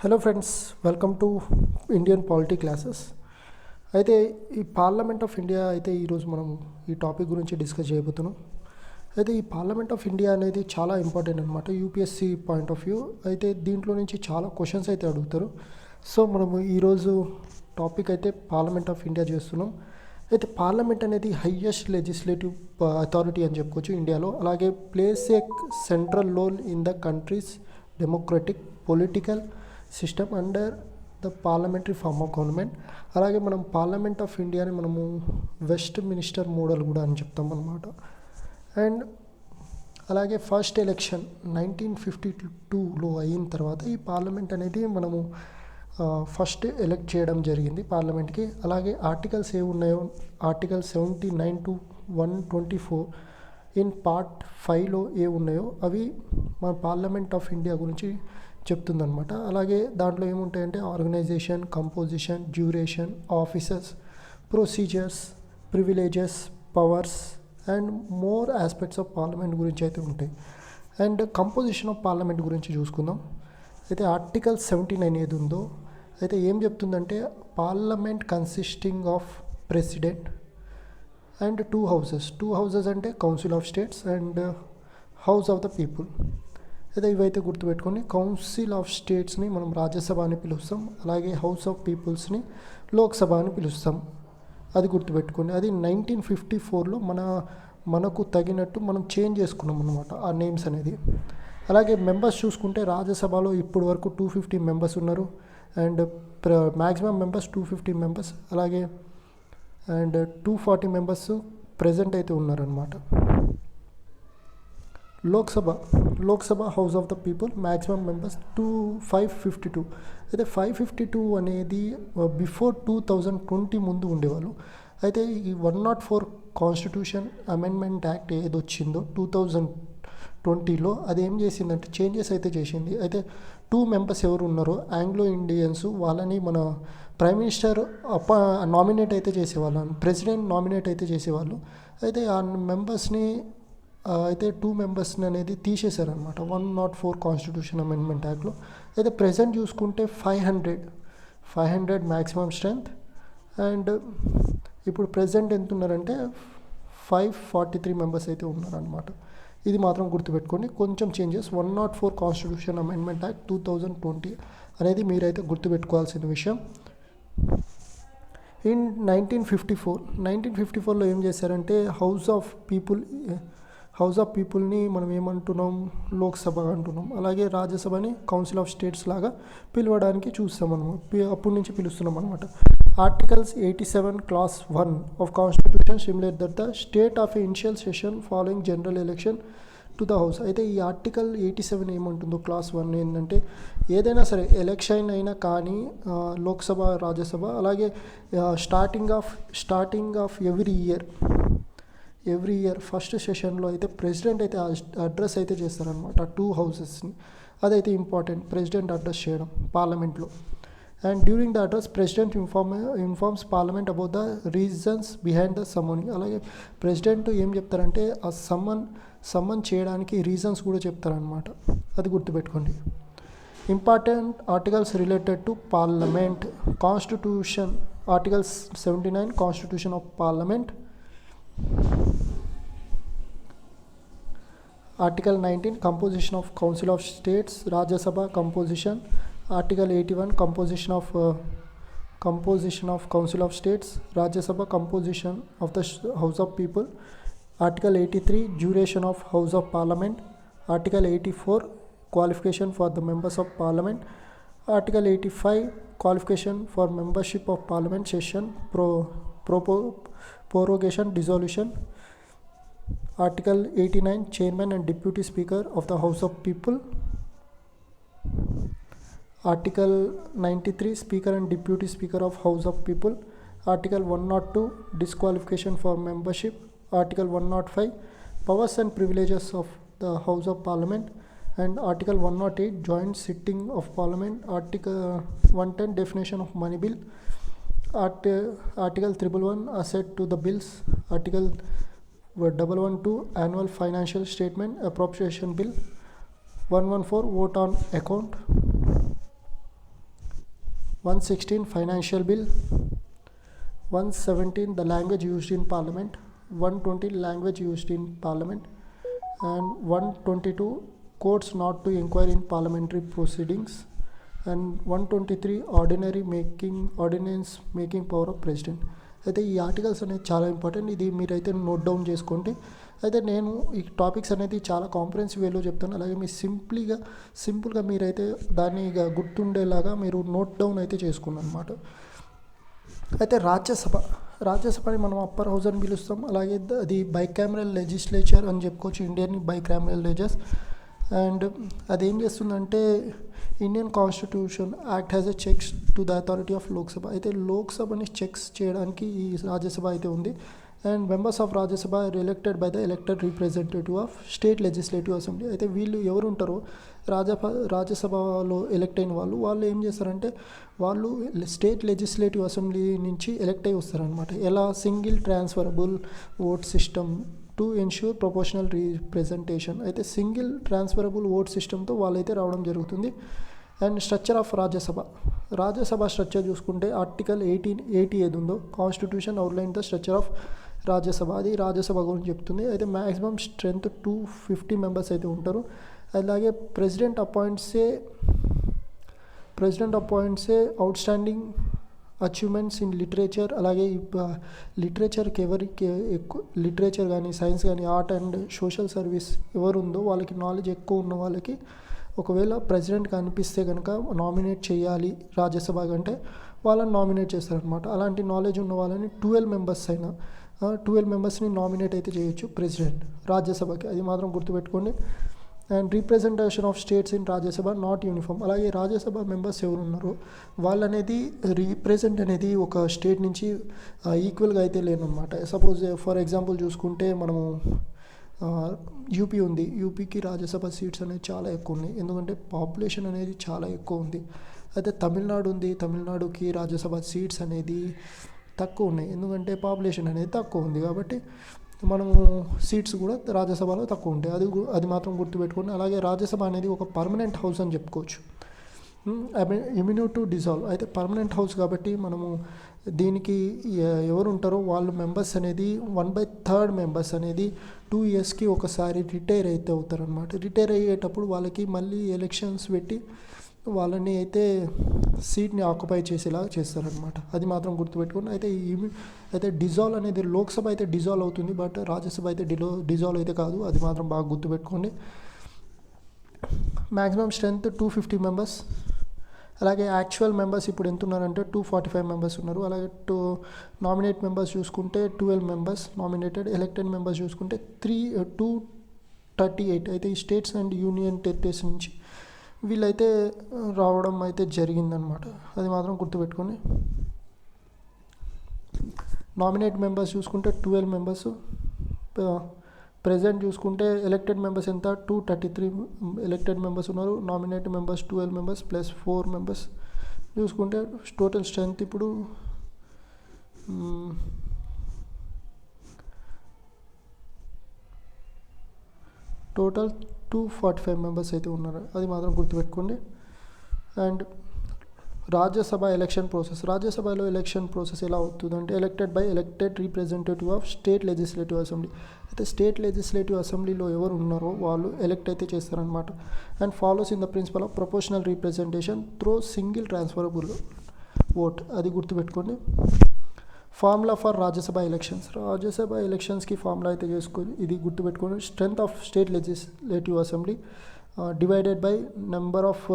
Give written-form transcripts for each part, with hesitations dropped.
Hello friends, welcome to Indian polity classes. అయితే ఈ parliament of India అయితే ఈరోజు మనం ఈ టాపిక్ గురించి డిస్కస్ చేయబోతున్నాం. అయితే ఈ పార్లమెంట్ ఆఫ్ ఇండియా అనేది చాలా ఇంపార్టెంట్ అనమాట యూపీఎస్సీ పాయింట్ ఆఫ్ వ్యూ. అయితే దీంట్లో నుంచి చాలా క్వశ్చన్స్ అయితే అడుగుతారు. సో మనము ఈరోజు టాపిక్ అయితే పార్లమెంట్ ఆఫ్ ఇండియా చేస్తున్నాం. అయితే పార్లమెంట్ అనేది హైయెస్ట్ లెజిస్లేటివ్ అథారిటీ అని చెప్పుకోవచ్చు ఇండియాలో. అలాగే plays a central role in the country's democratic political system under the parliamentary form of government. అలాగే మనం పార్లమెంట్ ఆఫ్ ఇండియాని మనము వెస్ట్ మినిస్టర్ మోడల్ కూడా అని చెప్తాం అన్నమాట. అండ్ అలాగే ఫస్ట్ ఎలక్షన్ 1952లో అయిన తర్వాత ఈ పార్లమెంట్ అనేది మనము ఫస్ట్ ఎలక్ట్ చేయడం జరిగింది పార్లమెంట్కి. అలాగే ఆర్టికల్స్ ఏ ఉన్నాయో ఆర్టికల్ 79 to 124 ఇన్ పార్ట్ 5లో ఏ ఉన్నాయో అవి మన పార్లమెంట్ ఆఫ్ ఇండియా గురించి చెప్తుందనమాట. అలాగే దాంట్లో ఏముంటాయంటే organisation, composition, duration, officers, procedures, privileges, powers and more aspects of parliament గురించి అయితే ఉంటాయి. అండ్ కంపోజిషన్ ఆఫ్ పార్లమెంట్ గురించి చూసుకుందాం. అయితే ఆర్టికల్ 79 ఏది ఉందో అయితే ఏం చెప్తుందంటే parliament consisting of president and two houses అంటే council of states and house of the people. అయితే ఇవైతే గుర్తుపెట్టుకొని కౌన్సిల్ ఆఫ్ స్టేట్స్ని మనం రాజ్యసభ అని పిలుస్తాం. అలాగే హౌస్ ఆఫ్ పీపుల్స్ని లోక్సభ అని పిలుస్తాం. అది గుర్తుపెట్టుకోండి. అది 1954లో మనకు తగినట్టు మనం చేంజ్ చేసుకున్నాం అనమాట ఆ నేమ్స్ అనేది. అలాగే మెంబర్స్ చూసుకుంటే రాజ్యసభలో ఇప్పుడు వరకు 250 మెంబర్స్ ఉన్నారు. And maximum members 250 members. అలాగే అండ్ 240 మెంబర్స్ ప్రజెంట్ అయితే ఉన్నారనమాట. Lok Sabha house of the people maximum members 552. అయితే 552 అనేది బిఫోర్ 2020 ముందు ఉండేవాళ్ళు. అయితే ఈ 104 కాన్స్టిట్యూషన్ అమెండ్మెంట్ యాక్ట్ ఏది వచ్చిందో 2020లో అది ఏం చేసిందంటే చేంజెస్ అయితే చేసింది. అయితే 2 మెంబర్స్ ఎవరు ఉన్నారో ఆంగ్లో ఇండియన్స్ వాళ్ళని మన ప్రైమ్ మినిస్టర్ నామినేట్ అయితే చేసేవాళ్ళు, ప్రెసిడెంట్ నామినేట్ అయితే చేసేవాళ్ళు. అయితే ఆ మెంబర్స్ని అయితే 2 మెంబర్స్ని అనేది తీసేశారనమాట 104 కాన్స్టిట్యూషన్ అమెండ్మెంట్ యాక్ట్లో. అయితే ప్రెజెంట్ చూసుకుంటే 500 మ్యాక్సిమం స్ట్రెంత్. అండ్ ఇప్పుడు ప్రెజెంట్ ఎంత ఉన్నారంటే 543 మెంబర్స్ అయితే ఉన్నారనమాట. ఇది మాత్రం గుర్తుపెట్టుకోండి. కొంచెం చేంజెస్ 104 కాన్స్టిట్యూషన్ అమెండ్మెంట్ యాక్ట్ 2020 అనేది మీరైతే గుర్తుపెట్టుకోవాల్సిన విషయం. ఇన్ 1954లో ఏం చేశారంటే హౌస్ ఆఫ్ పీపుల్ని మనం ఏమంటున్నాం, లోక్సభ అంటున్నాం. అలాగే రాజ్యసభని కౌన్సిల్ ఆఫ్ స్టేట్స్ లాగా పిలవడానికి చూస్తాం అనమాట, అప్పటి నుంచి పిలుస్తున్నాం అనమాట. Articles 87 Clause 1 of constitution stimulate that the state of initial session following general election to the house. అయితే ఈ ఆర్టికల్ 87 ఏమంటుందో Clause 1 ఏంటంటే ఏదైనా సరే ఎలక్షన్ అయినా కానీ లోక్సభ, రాజ్యసభ, అలాగే starting of every year first సెషన్లో అయితే ప్రెసిడెంట్ అయితే అడ్రస్ అయితే చేస్తారనమాట 2 హౌసెస్ని. అదైతే ఇంపార్టెంట్, ప్రెసిడెంట్ అడ్రస్ చేయడం పార్లమెంట్లో. And during the address president informs parliament about the reasons behind the సమ్మనింగ్. అలాగే ప్రెసిడెంట్ ఏం చెప్తారంటే ఆ సమ్మన్ చేయడానికి రీజన్స్ కూడా చెప్తారనమాట. అది గుర్తుపెట్టుకోండి. Important articles related to parliament constitution. Articles 79 constitution of parliament. Article 19 composition of Council of States, Rajya Sabha composition. Article 81 composition of Council of States, Rajya Sabha composition of the House of People. Article 83 duration of House of Parliament. Article 84 qualification for the members of Parliament. Article 85 qualification for membership of Parliament session, prorogation, dissolution. Article 89 chairman and deputy speaker of the House of People. Article 93 speaker and deputy speaker of House of People. Article 102 disqualification for membership. Article 105 powers and privileges of the House of Parliament. And Article 108 joint sitting of Parliament. Article 110 definition of money bill. Article 111 asset to the bills. Article 112 annual financial statement. Appropriation bill. 114 vote on account. 116 financial bill, 117 the language used in parliament, 120 language used in parliament, and 122 courts not to inquire in parliamentary proceedings, and 123 ordinance making power of president. అయితే ఈ articles అనేది చాలా important, ఇది మీరైతే note down చేసుకోండి. అయితే నేను ఈ టాపిక్స్ అనేది చాలా కాంప్రహెన్సివ్ వేలో చెప్తాను, అలాగే మీ సింపుల్గా మీరైతే దాన్ని ఇక గుర్తుండేలాగా మీరు నోట్ డౌన్ అయితే చేసుకున్నాను అనమాట. అయితే రాజ్యసభని మనం అప్పర్ హౌస్ అని పిలుస్తాం, అలాగే అది బైకామరల్ లెజిస్లేచర్ అని చెప్పుకోవచ్చు, ఇండియన్ బైకామరల్ లెజెస్. అండ్ అదేం చేస్తుందంటే Indian constitution act has a checks to the authority of Lok Sabha. అయితే లోక్సభని చెక్స్ చేయడానికి ఈ రాజ్యసభ అయితే ఉంది. And members of Rajya Sabha are elected by the elected representative of state legislative assembly. అయితే వీళ్ళు ఎవరు ఉంటారో రాజ్యసభలో ఎలెక్ట్ అయిన వాళ్ళు ఏం చేస్తారంటే వాళ్ళు స్టేట్ లెజిస్లేటివ్ అసెంబ్లీ నుంచి ఎలెక్ట్ అయి వస్తారనమాట. ఎలా? Single transferable vote system to ensure proportional representation. అయితే సింగిల్ ట్రాన్స్ఫరబుల్ ఓట్ సిస్టమ్తో వాళ్ళైతే రావడం జరుగుతుంది. And structure of Rajya Sabha structure చూసుకుంటే ఆర్టికల్ 80 ఏది ఉందో constitution outline the structure of Rajya Sabha, అది రాజ్యసభ గురించి చెప్తుంది. అయితే మ్యాక్సిమం స్ట్రెంత్ 250 మెంబర్స్ అయితే ఉంటారు. అలాగే president appoints A out standing achievements in literature. అలాగే లిటరేచర్కి ఎవరికి ఎక్కువ లిటరేచర్ కానీ సైన్స్ కానీ ఆర్ట్ అండ్ సోషల్ సర్వీస్ ఎవరు ఉందో వాళ్ళకి నాలెడ్జ్ ఎక్కువ ఉన్న వాళ్ళకి ఒకవేళ ప్రెసిడెంట్కి అనిపిస్తే కనుక నామినేట్ చేయాలి రాజ్యసభ కంటే వాళ్ళని నామినేట్ చేస్తారనమాట. అలాంటి నాలెడ్జ్ ఉన్న వాళ్ళని 12 మెంబర్స్ని నామినేట్ అయితే చేయొచ్చు ప్రెసిడెంట్ రాజ్యసభకి, అది మాత్రం గుర్తుపెట్టుకోండి. And representation of states in Rajya Sabha not uniform. అలాగే రాజ్యసభ మెంబర్స్ ఎవరు ఉన్నారో వాళ్ళనేది రీప్రజెంట్ అనేది ఒక స్టేట్ నుంచి ఈక్వల్గా అయితే లేనమాట. సపోజ్ ఫర్ ఎగ్జాంపుల్ చూసుకుంటే మనము యూపీ ఉంది, యూపీకి రాజ్యసభ సీట్స్ అనేది చాలా ఎక్కువ ఉన్నాయి, ఎందుకంటే పాపులేషన్ అనేది చాలా ఎక్కువ ఉంది. అయితే తమిళనాడు ఉంది, తమిళనాడుకి రాజ్యసభ సీట్స్ అనేది తక్కువ ఉన్నాయి, ఎందుకంటే పాపులేషన్ అనేది తక్కువ ఉంది, కాబట్టి మనము సీట్స్ కూడా రాజ్యసభలో తక్కువ ఉంటాయి, అది మాత్రం గుర్తుపెట్టుకోండి. అలాగే రాజ్యసభ అనేది ఒక పర్మనెంట్ హౌస్ అని చెప్పుకోవచ్చు, ఇమ్యూనిటీ టు డిజాల్వ్. అయితే పర్మనెంట్ హౌస్ కాబట్టి మనము దీనికి ఎవరు ఉంటారో వాళ్ళు మెంబర్స్ అనేది 1/3 మెంబర్స్ అనేది 2 ఇయర్స్కి ఒకసారి రిటైర్ అయితే అవుతారనమాట. రిటైర్ అయ్యేటప్పుడు వాళ్ళకి మళ్ళీ ఎలక్షన్స్ పెట్టి వాళ్ళని అయితే సీట్ని ఆక్యుపై చేసేలాగా చేస్తారనమాట, అది మాత్రం గుర్తుపెట్టుకోండి. అయితే డిజాల్వ్ అనేది లోక్సభ అయితే డిజాల్వ్ అవుతుంది, బట్ రాజ్యసభ అయితే డిజాల్వ్ అయితే కాదు, అది మాత్రం బాగా గుర్తుపెట్టుకోండి. Maximum strength 250 members. అలాగే యాక్చువల్ మెంబర్స్ ఇప్పుడు ఎంత ఉన్నారంటే 245 మెంబర్స్ ఉన్నారు. అలాగే నామినేట్ మెంబర్స్ చూసుకుంటే 12 మెంబర్స్ నామినేటెడ్. ఎలక్టెడ్ మెంబర్స్ చూసుకుంటే 238. అయితే ఈ స్టేట్స్ అండ్ యూనియన్ టెరిటరీస్ నుంచి వీళ్ళైతే రావడం అయితే జరిగిందనమాట, అది మాత్రం గుర్తుపెట్టుకోండి. నామినేట్ మెంబర్స్ చూసుకుంటే 12 మెంబర్స్. ప్రెజెంట్ చూసుకుంటే ఎలక్టెడ్ మెంబర్స్ ఎంత 233 ఎలక్టెడ్ మెంబర్స్ ఉన్నారు. Nominate members 12 members plus 4 members చూసుకుంటే టోటల్ స్ట్రెంత్ ఇప్పుడు టోటల్ 245 మెంబర్స్ అయితే ఉన్నారు, అది మాత్రం గుర్తుపెట్టుకోండి. అండ్ రాజ్యసభ రాజ్యసభలో ఎలక్షన్ ప్రాసెస్ ఎలా అవుతుందంటే elected representative of state legislative assembly. అయితే స్టేట్ లెజిస్లేటివ్ అసెంబ్లీలో ఎవరు ఉన్నారో వాళ్ళు ఎలెక్ట్ అయితే చేస్తారనమాట. And follows in the principle of proportional representation through single transferable vote, అది గుర్తుపెట్టుకోండి. ఫార్ములా ఫర్ రాజ్యసభ ఎలక్షన్స్కి ఫార్ములా అయితే చేసుకోండి, ఇది గుర్తుపెట్టుకోండి. Strength of state legislative assembly divided by number of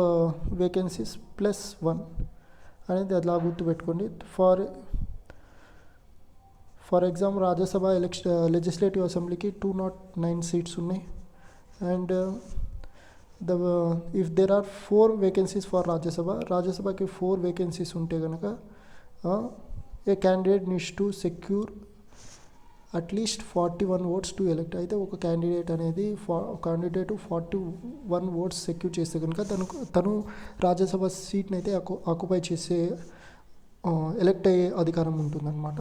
vacancies plus 1 అనేది అలా గుర్తుపెట్టుకోండి. ఫర్ ఎగ్జాంపుల్ రాజ్యసభ లెజిస్లేటివ్ అసెంబ్లీకి 209 సీట్స్ ఉన్నాయి. And if there are 4 vacancies for రాజ్యసభకి 4 వేకెన్సీస్ ఉంటే కనుక a candidate needs to secure at least 41 votes to elect. అయితే ఒక క్యాండిడేట్ 41 ఓట్స్ సెక్యూర్ చేస్తే కనుక తను రాజ్యసభ సీట్ని అయితే ఆక్యుపై చేసే ఎలెక్ట్ అయ్యే అధికారం ఉంటుందన్నమాట.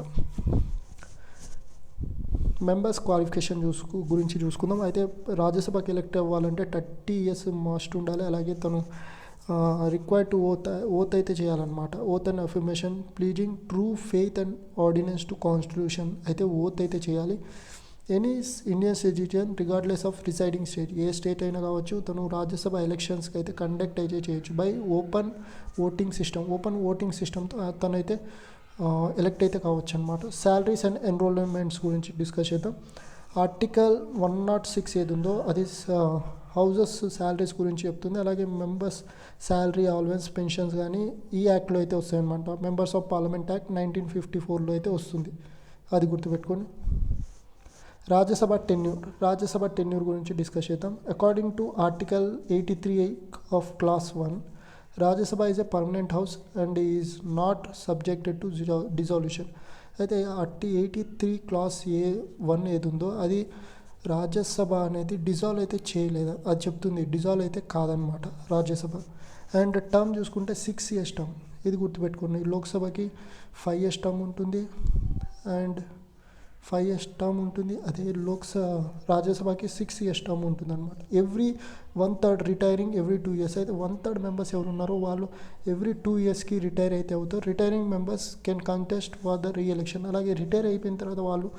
మెంబర్స్ క్వాలిఫికేషన్ గురించి చూసుకుందాం. అయితే రాజ్యసభకి ఎలెక్ట్ అవ్వాలంటే 30 ఇయర్స్ మస్ట్ ఉండాలి. అలాగే తను రిక్వైర్డ్ టు ఓత్ అయితే చేయాలన్నమాట. Oath and affirmation pledging true faith and ordinance to constitution అయితే ఓత్ అయితే చేయాలి. Any Indian citizen regardless of residing state, ఏ స్టేట్ అయినా కావచ్చు, తను రాజ్యసభ ఎలక్షన్స్కి అయితే కండక్ట్ అయితే చేయొచ్చు బై ఓపెన్ ఓటింగ్ సిస్టమ్తో తనైతే ఎలక్ట్ అయితే కావచ్చు అనమాట. శాలరీస్ అండ్ ఎన్రోల్మెంట్స్ గురించి డిస్కస్ చేద్దాం. ఆర్టికల్ 106 ఏది ఉందో అది హౌజెస్ శాలరీస్ గురించి చెప్తుంది. అలాగే మెంబర్స్ శాలరీ అలవెన్స్ పెన్షన్స్ కానీ ఈ యాక్ట్లో అయితే వస్తాయన్నమాట. మెంబర్స్ ఆఫ్ పార్లమెంట్ యాక్ట్ 1954లో అయితే వస్తుంది, అది గుర్తుపెట్టుకోండి. రాజ్యసభ టెన్యూర్ గురించి డిస్కస్ చేద్దాం. According to article 83 of clause 1, Rajya Sabha is a permanent house and is not subjected to dissolution. అయితే 83 క్లాస్ A1 ఏది ఉందో అది రాజ్యసభ అనేది డిజాల్వ్ అయితే చేయలేదు, అది చెప్తుంది. డిజాల్వ్ అయితే కాదనమాట రాజ్యసభ. అండ్ టర్మ్ చూసుకుంటే 6 years టర్మ్, ఇది గుర్తుపెట్టుకోండి. లోక్సభకి 5 years టర్మ్ ఉంటుంది అండ్ 5 years టర్మ్ ఉంటుంది. అదే రాజ్యసభకి 6 years టర్మ్ ఉంటుంది అనమాట. Every 1/3 retiring every 2 years. అయితే 1/3 మెంబర్స్ ఎవరు ఉన్నారో వాళ్ళు ఎవ్రీ 2 yearsకి రిటైర్ అయితే అవుతారు. Retiring members can contest for the re-election. అలాగే రిటైర్ అయిపోయిన తర్వాత వాళ్ళు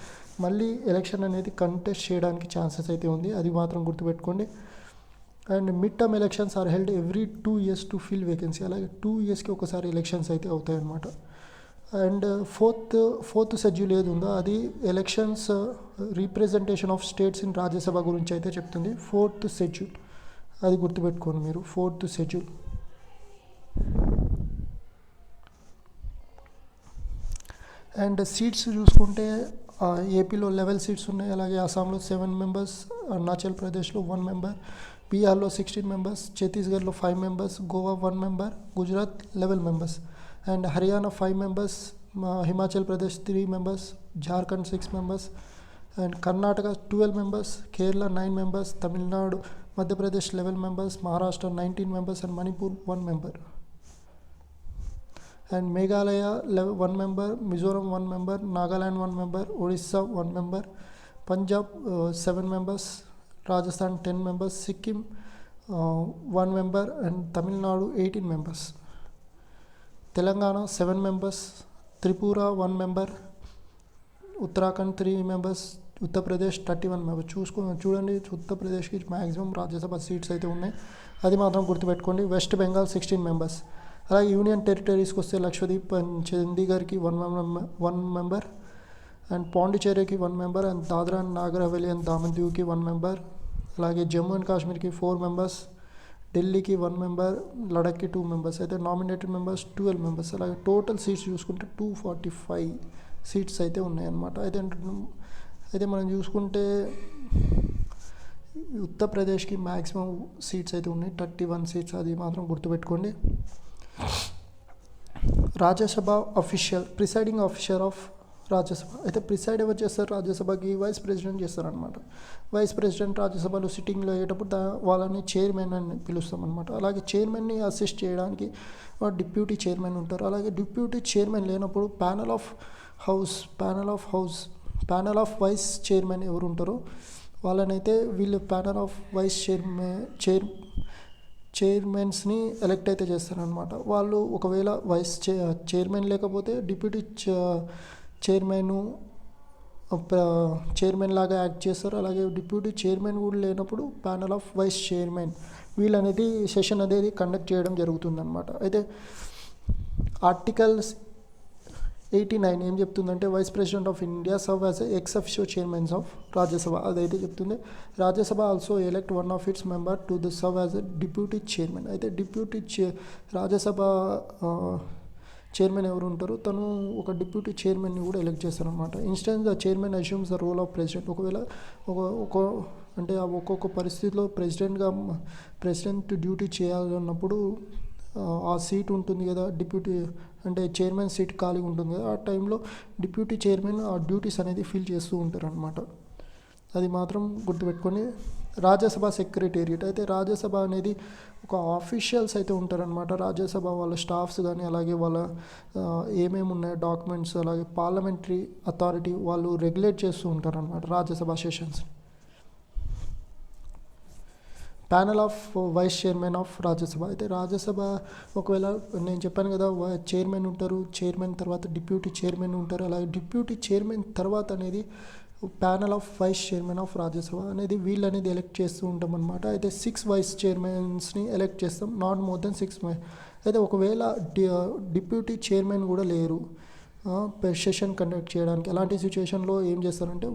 మళ్ళీ ఎలక్షన్ అనేది కంటెస్ట్ చేయడానికి ఛాన్సెస్ అయితే ఉంది, అది మాత్రం గుర్తుపెట్టుకోండి. And mid term elections are held every 2 years to fill vacancy. అలాగే 2 yearsకి ఒకసారి ఎలక్షన్స్ అయితే అవుతాయి అన్నమాట. అండ్ ఫోర్త్ షెడ్యూల్ ఏది ఉందో అది elections representation of states in Rajya Sabha గురించి అయితే చెప్తుంది. 4th షెడ్యూల్, అది గుర్తుపెట్టుకోండి మీరు, 4th షెడ్యూల్. అండ్ సీట్స్ చూసుకుంటే ఏపీలో 11 సీట్స్ ఉన్నాయి. అలాగే అస్సాంలో 7 members, అరుణాచల్ ప్రదేశ్లో 1 member, బీహార్లో 16 members, ఛత్తీస్గఢ్లో 5 members, Goa 1 member, Gujarat 11 members, and Haryana 5 members, Himachal Pradesh 3 members, Jharkhand 6 members, and Karnataka 12 members, Kerala 9 members, Tamil Nadu Madhya Pradesh 11 members, Maharashtra 19 members, and Manipur 1 member, and Meghalaya 1 member, Mizoram 1 member, Nagaland 1 member, Odisha 1 member, Punjab 7 members, Rajasthan 10 members, Sikkim 1 member, and Tamil Nadu 18 members, Telangana 7 members, Tripura 1 member, Uttarakhand 3 members, Uttar Pradesh 31 members. చూడండి ఉత్తరప్రదేశ్కి maximum Rajya Sabha seats అయితే ఉన్నాయి, అది మాత్రం గుర్తుపెట్టుకోండి. West Bengal 16 members. అలాగే union టెరిటరీస్కి వస్తే Lakshadweep and చండీగఢ్కి 1 member, అండ్ పాండిచేరికి 1 member, and Dadra and Nagar Haveli and Daman దీవ్కి 1 member, అలాగే జమ్మూ అండ్ కాశ్మీర్కి 4 members, ఢిల్లీకి 1 member, లడఖ్కి 2 members. అయితే నామినేటెడ్ మెంబర్స్ 12 members. అలాగే టోటల్ సీట్స్ చూసుకుంటే 245 సీట్స్ అయితే ఉన్నాయన్నమాట. అయితే మనం చూసుకుంటే ఉత్తరప్రదేశ్కి మ్యాక్సిమం సీట్స్ అయితే ఉన్నాయి, 31 సీట్స్, అది మాత్రం గుర్తుపెట్టుకోండి. Rajya Sabha presiding officer of Rajya Sabha. అయితే ప్రిసైడ్ ఎవరు చేస్తారు రాజ్యసభకి? వైస్ ప్రెసిడెంట్ చేస్తారనమాట. వైస్ ప్రెసిడెంట్ రాజ్యసభలో సిట్టింగ్లో అయ్యేటప్పుడు వాళ్ళని చైర్మన్ అని పిలుస్తామన్నమాట. అలాగే చైర్మన్ని అసిస్ట్ చేయడానికి డిప్యూటీ చైర్మన్ ఉంటారు. అలాగే డిప్యూటీ చైర్మన్ లేనప్పుడు ప్యానల్ ఆఫ్ వైస్ చైర్మన్ ఎవరు ఉంటారో వాళ్ళనైతే వీళ్ళు ప్యానల్ ఆఫ్ వైస్ చైర్మన్స్ని ఎలెక్ట్ అయితే చేస్తారనమాట. వాళ్ళు ఒకవేళ వైస్ చైర్మన్ లేకపోతే డిప్యూటీ చైర్మన్ లాగా యాక్ట్ చేస్తారు. అలాగే డిప్యూటీ చైర్మన్ కూడా లేనప్పుడు ప్యానల్ ఆఫ్ వైస్ చైర్మన్ వీళ్ళనేది సెషన్ అనేది కండక్ట్ చేయడం జరుగుతుందన్నమాట. అయితే ఆర్టికల్ 89 ఏం చెప్తుందంటే vice president of India serve as ex officio chairmans of Rajya Sabha, అదైతే చెప్తుంది. Rajya Sabha also elect 1 of its member to the serve as a deputy chairman. అయితే రాజ్యసభ చైర్మన్ ఎవరు ఉంటారో తను ఒక డిప్యూటీ చైర్మన్ని కూడా ఎలెక్ట్ చేస్తారనమాట. Instance the chairman assumes the role of president. ఒకవేళ అంటే ఒక్కొక్క పరిస్థితిలో ప్రెసిడెంట్ డ్యూటీ చేయాలన్నప్పుడు ఆ సీట్ ఉంటుంది కదా, డిప్యూటీ అంటే చైర్మన్ సీట్ ఖాళీ ఉంటుంది కదా, ఆ టైంలో డిప్యూటీ చైర్మన్ ఆ డ్యూటీస్ అనేది ఫిల్ చేస్తూ ఉంటారు అనమాట. అది మాత్రం గుర్తుపెట్టుకొని. రాజ్యసభ సెక్రటేరియట్. అయితే రాజ్యసభ అనేది ఒక ఆఫీషియల్స్ అయితే ఉంటారనమాట. రాజ్యసభ వాళ్ళ స్టాఫ్స్ కానీ అలాగే వాళ్ళ ఏమేమి ఉన్నాయో డాక్యుమెంట్స్, అలాగే పార్లమెంటరీ అథారిటీ వాళ్ళు రెగ్యులేట్ చేస్తూ ఉంటారనమాట Rajya Sabha sessions. Panel of vice chairman of Rajya Sabha. అయితే రాజ్యసభ ఒకవేళ నేను చెప్పాను కదా, చైర్మన్ ఉంటారు, చైర్మన్ తర్వాత డిప్యూటీ చైర్మన్ ఉంటారు. అలాగే డిప్యూటీ చైర్మన్ తర్వాత అనేది panel of vice chairman of Rajya Sabha అనేది వీళ్ళు అనేది ఎలక్ట్ చేస్తూ ఉంటాం అనమాట. అయితే 6 వైస్ చైర్మన్స్ని ఎలక్ట్ చేస్తాం, నాట్ మోర్ దెన్ 6. అయితే ఒకవేళ డిప్యూటీ చైర్మన్ కూడా లేరు సెషన్ కండక్ట్ చేయడానికి, అలాంటి సిచ్యువేషన్లో ఏం చేస్తారంటే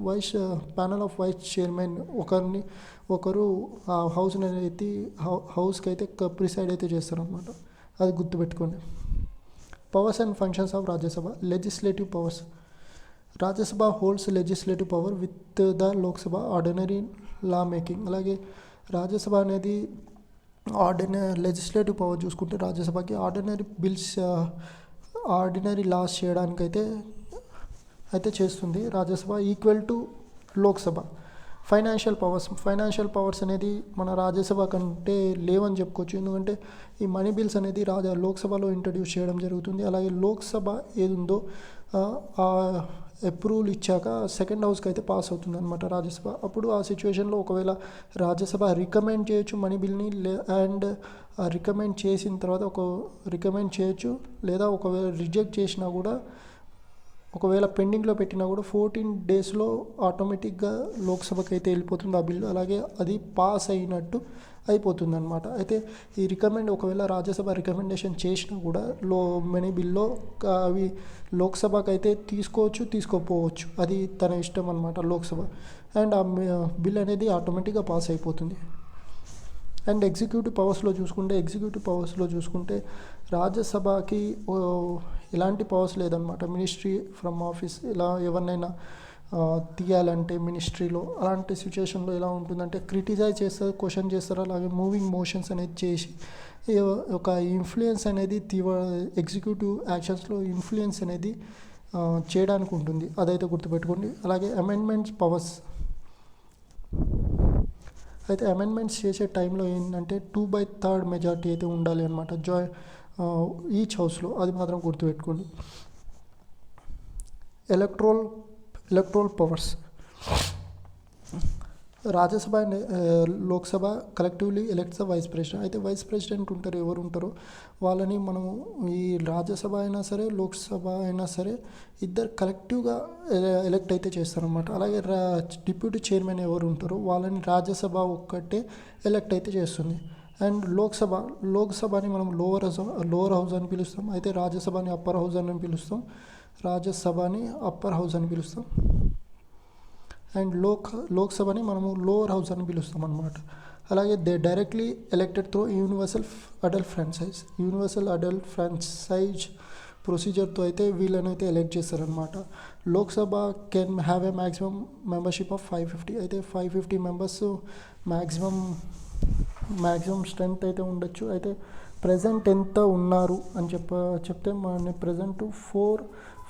ప్యానల్ ఆఫ్ వైస్ చైర్మన్ ఒకరు ఆ హౌస్ని అయితే హౌస్కి అయితే ప్రిసైడ్ అయితే చేస్తారనమాట. అది గుర్తుపెట్టుకోండి. Powers and functions of Rajya Sabha. Legislative powers. Rajya Sabha holds legislative power with the Lok Sabha ordinary law making. అలాగే రాజ్యసభ అనేది లెజిస్లేటివ్ పవర్ చూసుకుంటే రాజ్యసభకి ఆర్డినరీ లాస్ చేయడానికైతే చేస్తుంది Rajya Sabha, equal to Lok Sabha. Financial powers అనేది మన రాజ్యసభ కంటే లేవని చెప్పుకోవచ్చు. ఎందుకంటే ఈ మనీ బిల్స్ అనేది లోక్సభలో ఇంట్రడ్యూస్ చేయడం జరుగుతుంది. అలాగే లోక్సభ ఏది ఉందో అప్రూవల్ ఇచ్చాక సెకండ్ హౌస్కి అయితే పాస్ అవుతుంది అనమాట రాజ్యసభ. అప్పుడు ఆ సిచ్యువేషన్లో ఒకవేళ రాజ్యసభ రికమెండ్ చేయొచ్చు మనీ బిల్ని, అండ్ రికమెండ్ చేసిన తర్వాత రికమెండ్ చేయొచ్చు, లేదా ఒకవేళ రిజెక్ట్ చేసినా కూడా, ఒకవేళ పెండింగ్లో పెట్టినా కూడా 14 డేస్లో ఆటోమేటిక్గా లోక్సభకి అయితే వెళ్ళిపోతుంది ఆ బిల్లు. అలాగే అది పాస్ అయినట్టు అయిపోతుంది అనమాట. అయితే ఈ ఒకవేళ రాజ్యసభ రికమెండేషన్ చేసినా కూడా మనీ బిల్లో అవి లోక్సభకి అయితే తీసుకోపోవచ్చు, అది తన ఇష్టం అనమాట లోక్సభ. అండ్ ఆ బిల్ అనేది ఆటోమేటిక్గా పాస్ అయిపోతుంది. అండ్ ఎగ్జిక్యూటివ్ పవర్స్లో చూసుకుంటే రాజ్యసభకి ఎలాంటి పవర్స్ లేదనమాట. మినిస్ట్రీ ఫ్రమ్ ఆఫీస్ ఇలా ఎవరినైనా తీయాలంటే మినిస్ట్రీలో, అలాంటి సిచ్యువేషన్లో ఎలా ఉంటుందంటే క్రిటిసైజ్ చేస్తారు, క్వశ్చన్ చేస్తారు, అలాగే మూవింగ్ మోషన్స్ అనేది చేసి ఒక ఇన్ఫ్లుయెన్స్ అనేది ఎగ్జిక్యూటివ్ యాక్షన్స్లో ఇన్ఫ్లుయెన్స్ అనేది చేయడానికి ఉంటుంది, అదైతే గుర్తుపెట్టుకోండి. అలాగే అమెండ్మెంట్స్ పవర్స్. అయితే అమెండ్మెంట్స్ చేసే టైంలో ఏంటంటే 2/3 మెజార్టీ అయితే ఉండాలి అనమాట ఈచ్ హౌస్లో, అది మాత్రం గుర్తుపెట్టుకోండి. Electoral powers. Rajya Sabha and Lok Sabha collectively elects the vice president. అయితే వైస్ ప్రెసిడెంట్ ఎవరు ఉంటారో వాళ్ళని మనము ఈ రాజ్యసభ అయినా సరే లోక్సభ అయినా సరే ఇద్దరు కలెక్టివ్గా ఎలెక్ట్ అయితే చేస్తారన్నమాట. అలాగే డిప్యూటీ చైర్మన్ ఎవరు ఉంటారో వాళ్ళని రాజ్యసభ ఒక్కటే ఎలెక్ట్ అయితే చేస్తుంది. అండ్ లోక్సభని మనం లోవర్ హౌస్ అని పిలుస్తాం. అయితే రాజ్యసభని అప్పర్ హౌస్ అని పిలుస్తాం. అండ్ లోక్సభని మనము లోవర్ హౌస్ అని పిలుస్తాం అనమాట. అలాగే they directly elected through universal adult franchise ప్రొసీజర్తో అయితే వీళ్ళని అయితే ఎలెక్ట్ చేస్తారనమాట. Lok Sabha can have a maximum membership of 550. అయితే 550 మెంబర్స్ మ్యాక్సిమం స్ట్రెంత్ అయితే ఉండొచ్చు. అయితే ప్రజెంట్ ఎంత ఉన్నారు అని చెప్తే మన ప్రజెంట్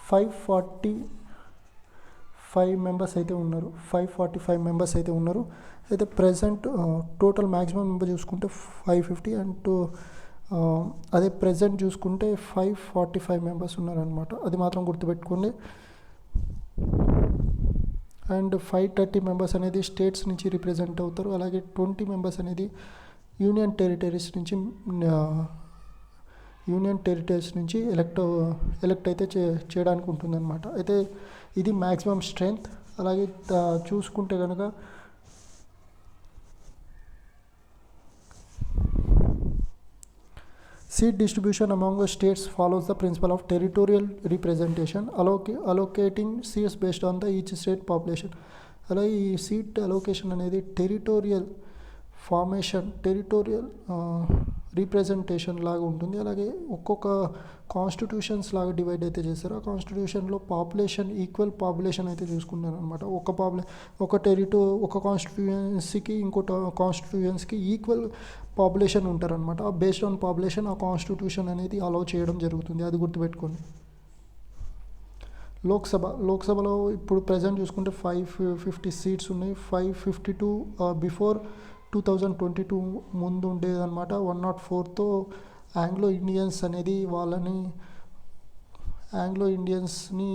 545 మెంబర్స్ అయితే ఉన్నారు. 545 మెంబర్స్ అయితే ఉన్నారు. అయితే ప్రజెంట్ టోటల్ మ్యాక్సిమం మెంబర్ చూసుకుంటే 550 అండ్ అదే ప్రజెంట్ చూసుకుంటే 545 మెంబర్స్ ఉన్నారనమాట, అది మాత్రం గుర్తుపెట్టుకోండి. అండ్ 530 మెంబర్స్ అనేది స్టేట్స్ నుంచి రిప్రజెంట్ అవుతారు. అలాగే 20 మెంబర్స్ అనేది యూనియన్ టెరిటరీస్ నుంచి ఎలెక్ట్ అయితే చేయడానికి ఉంటుందన్నమాట. అయితే ఇది మ్యాక్సిమం స్ట్రెంగ్త్. అలాగే చూసుకుంటే కనుక seat distribution among the states follows the principle of territorial representation, allocating seats based on the each state population. అలాగే ఈ సీట్ అలోకేషన్ అనేది టెరిటోరియల్ రీప్రజెంటేషన్ లాగా ఉంటుంది. అలాగే ఒక్కొక్క కాన్స్టిట్యూషన్స్ లాగా డివైడ్ అయితే చేస్తారు. ఆ కాన్స్టిట్యూషన్లో ఈక్వల్ పాపులేషన్ అయితే చూసుకున్నారు అనమాట. ఒక కాన్స్టిట్యూయన్సీకి ఇంకో కాన్స్టిట్యూయన్స్కి ఈక్వల్ పాపులేషన్ ఉంటారనమాట. బేస్డ్ ఆన్ పాపులేషన్ ఆ కాన్స్టిట్యూషన్ అనేది అలౌ చేయడం జరుగుతుంది, అది గుర్తుపెట్టుకోండి. లోక్సభలో ఇప్పుడు ప్రజెంట్ చూసుకుంటే 550 సీట్స్ ఉన్నాయి. 552 బిఫోర్ 2022 ముందు ఉండేదన్నమాట. 104తో ఆంగ్లో ఇండియన్స్ని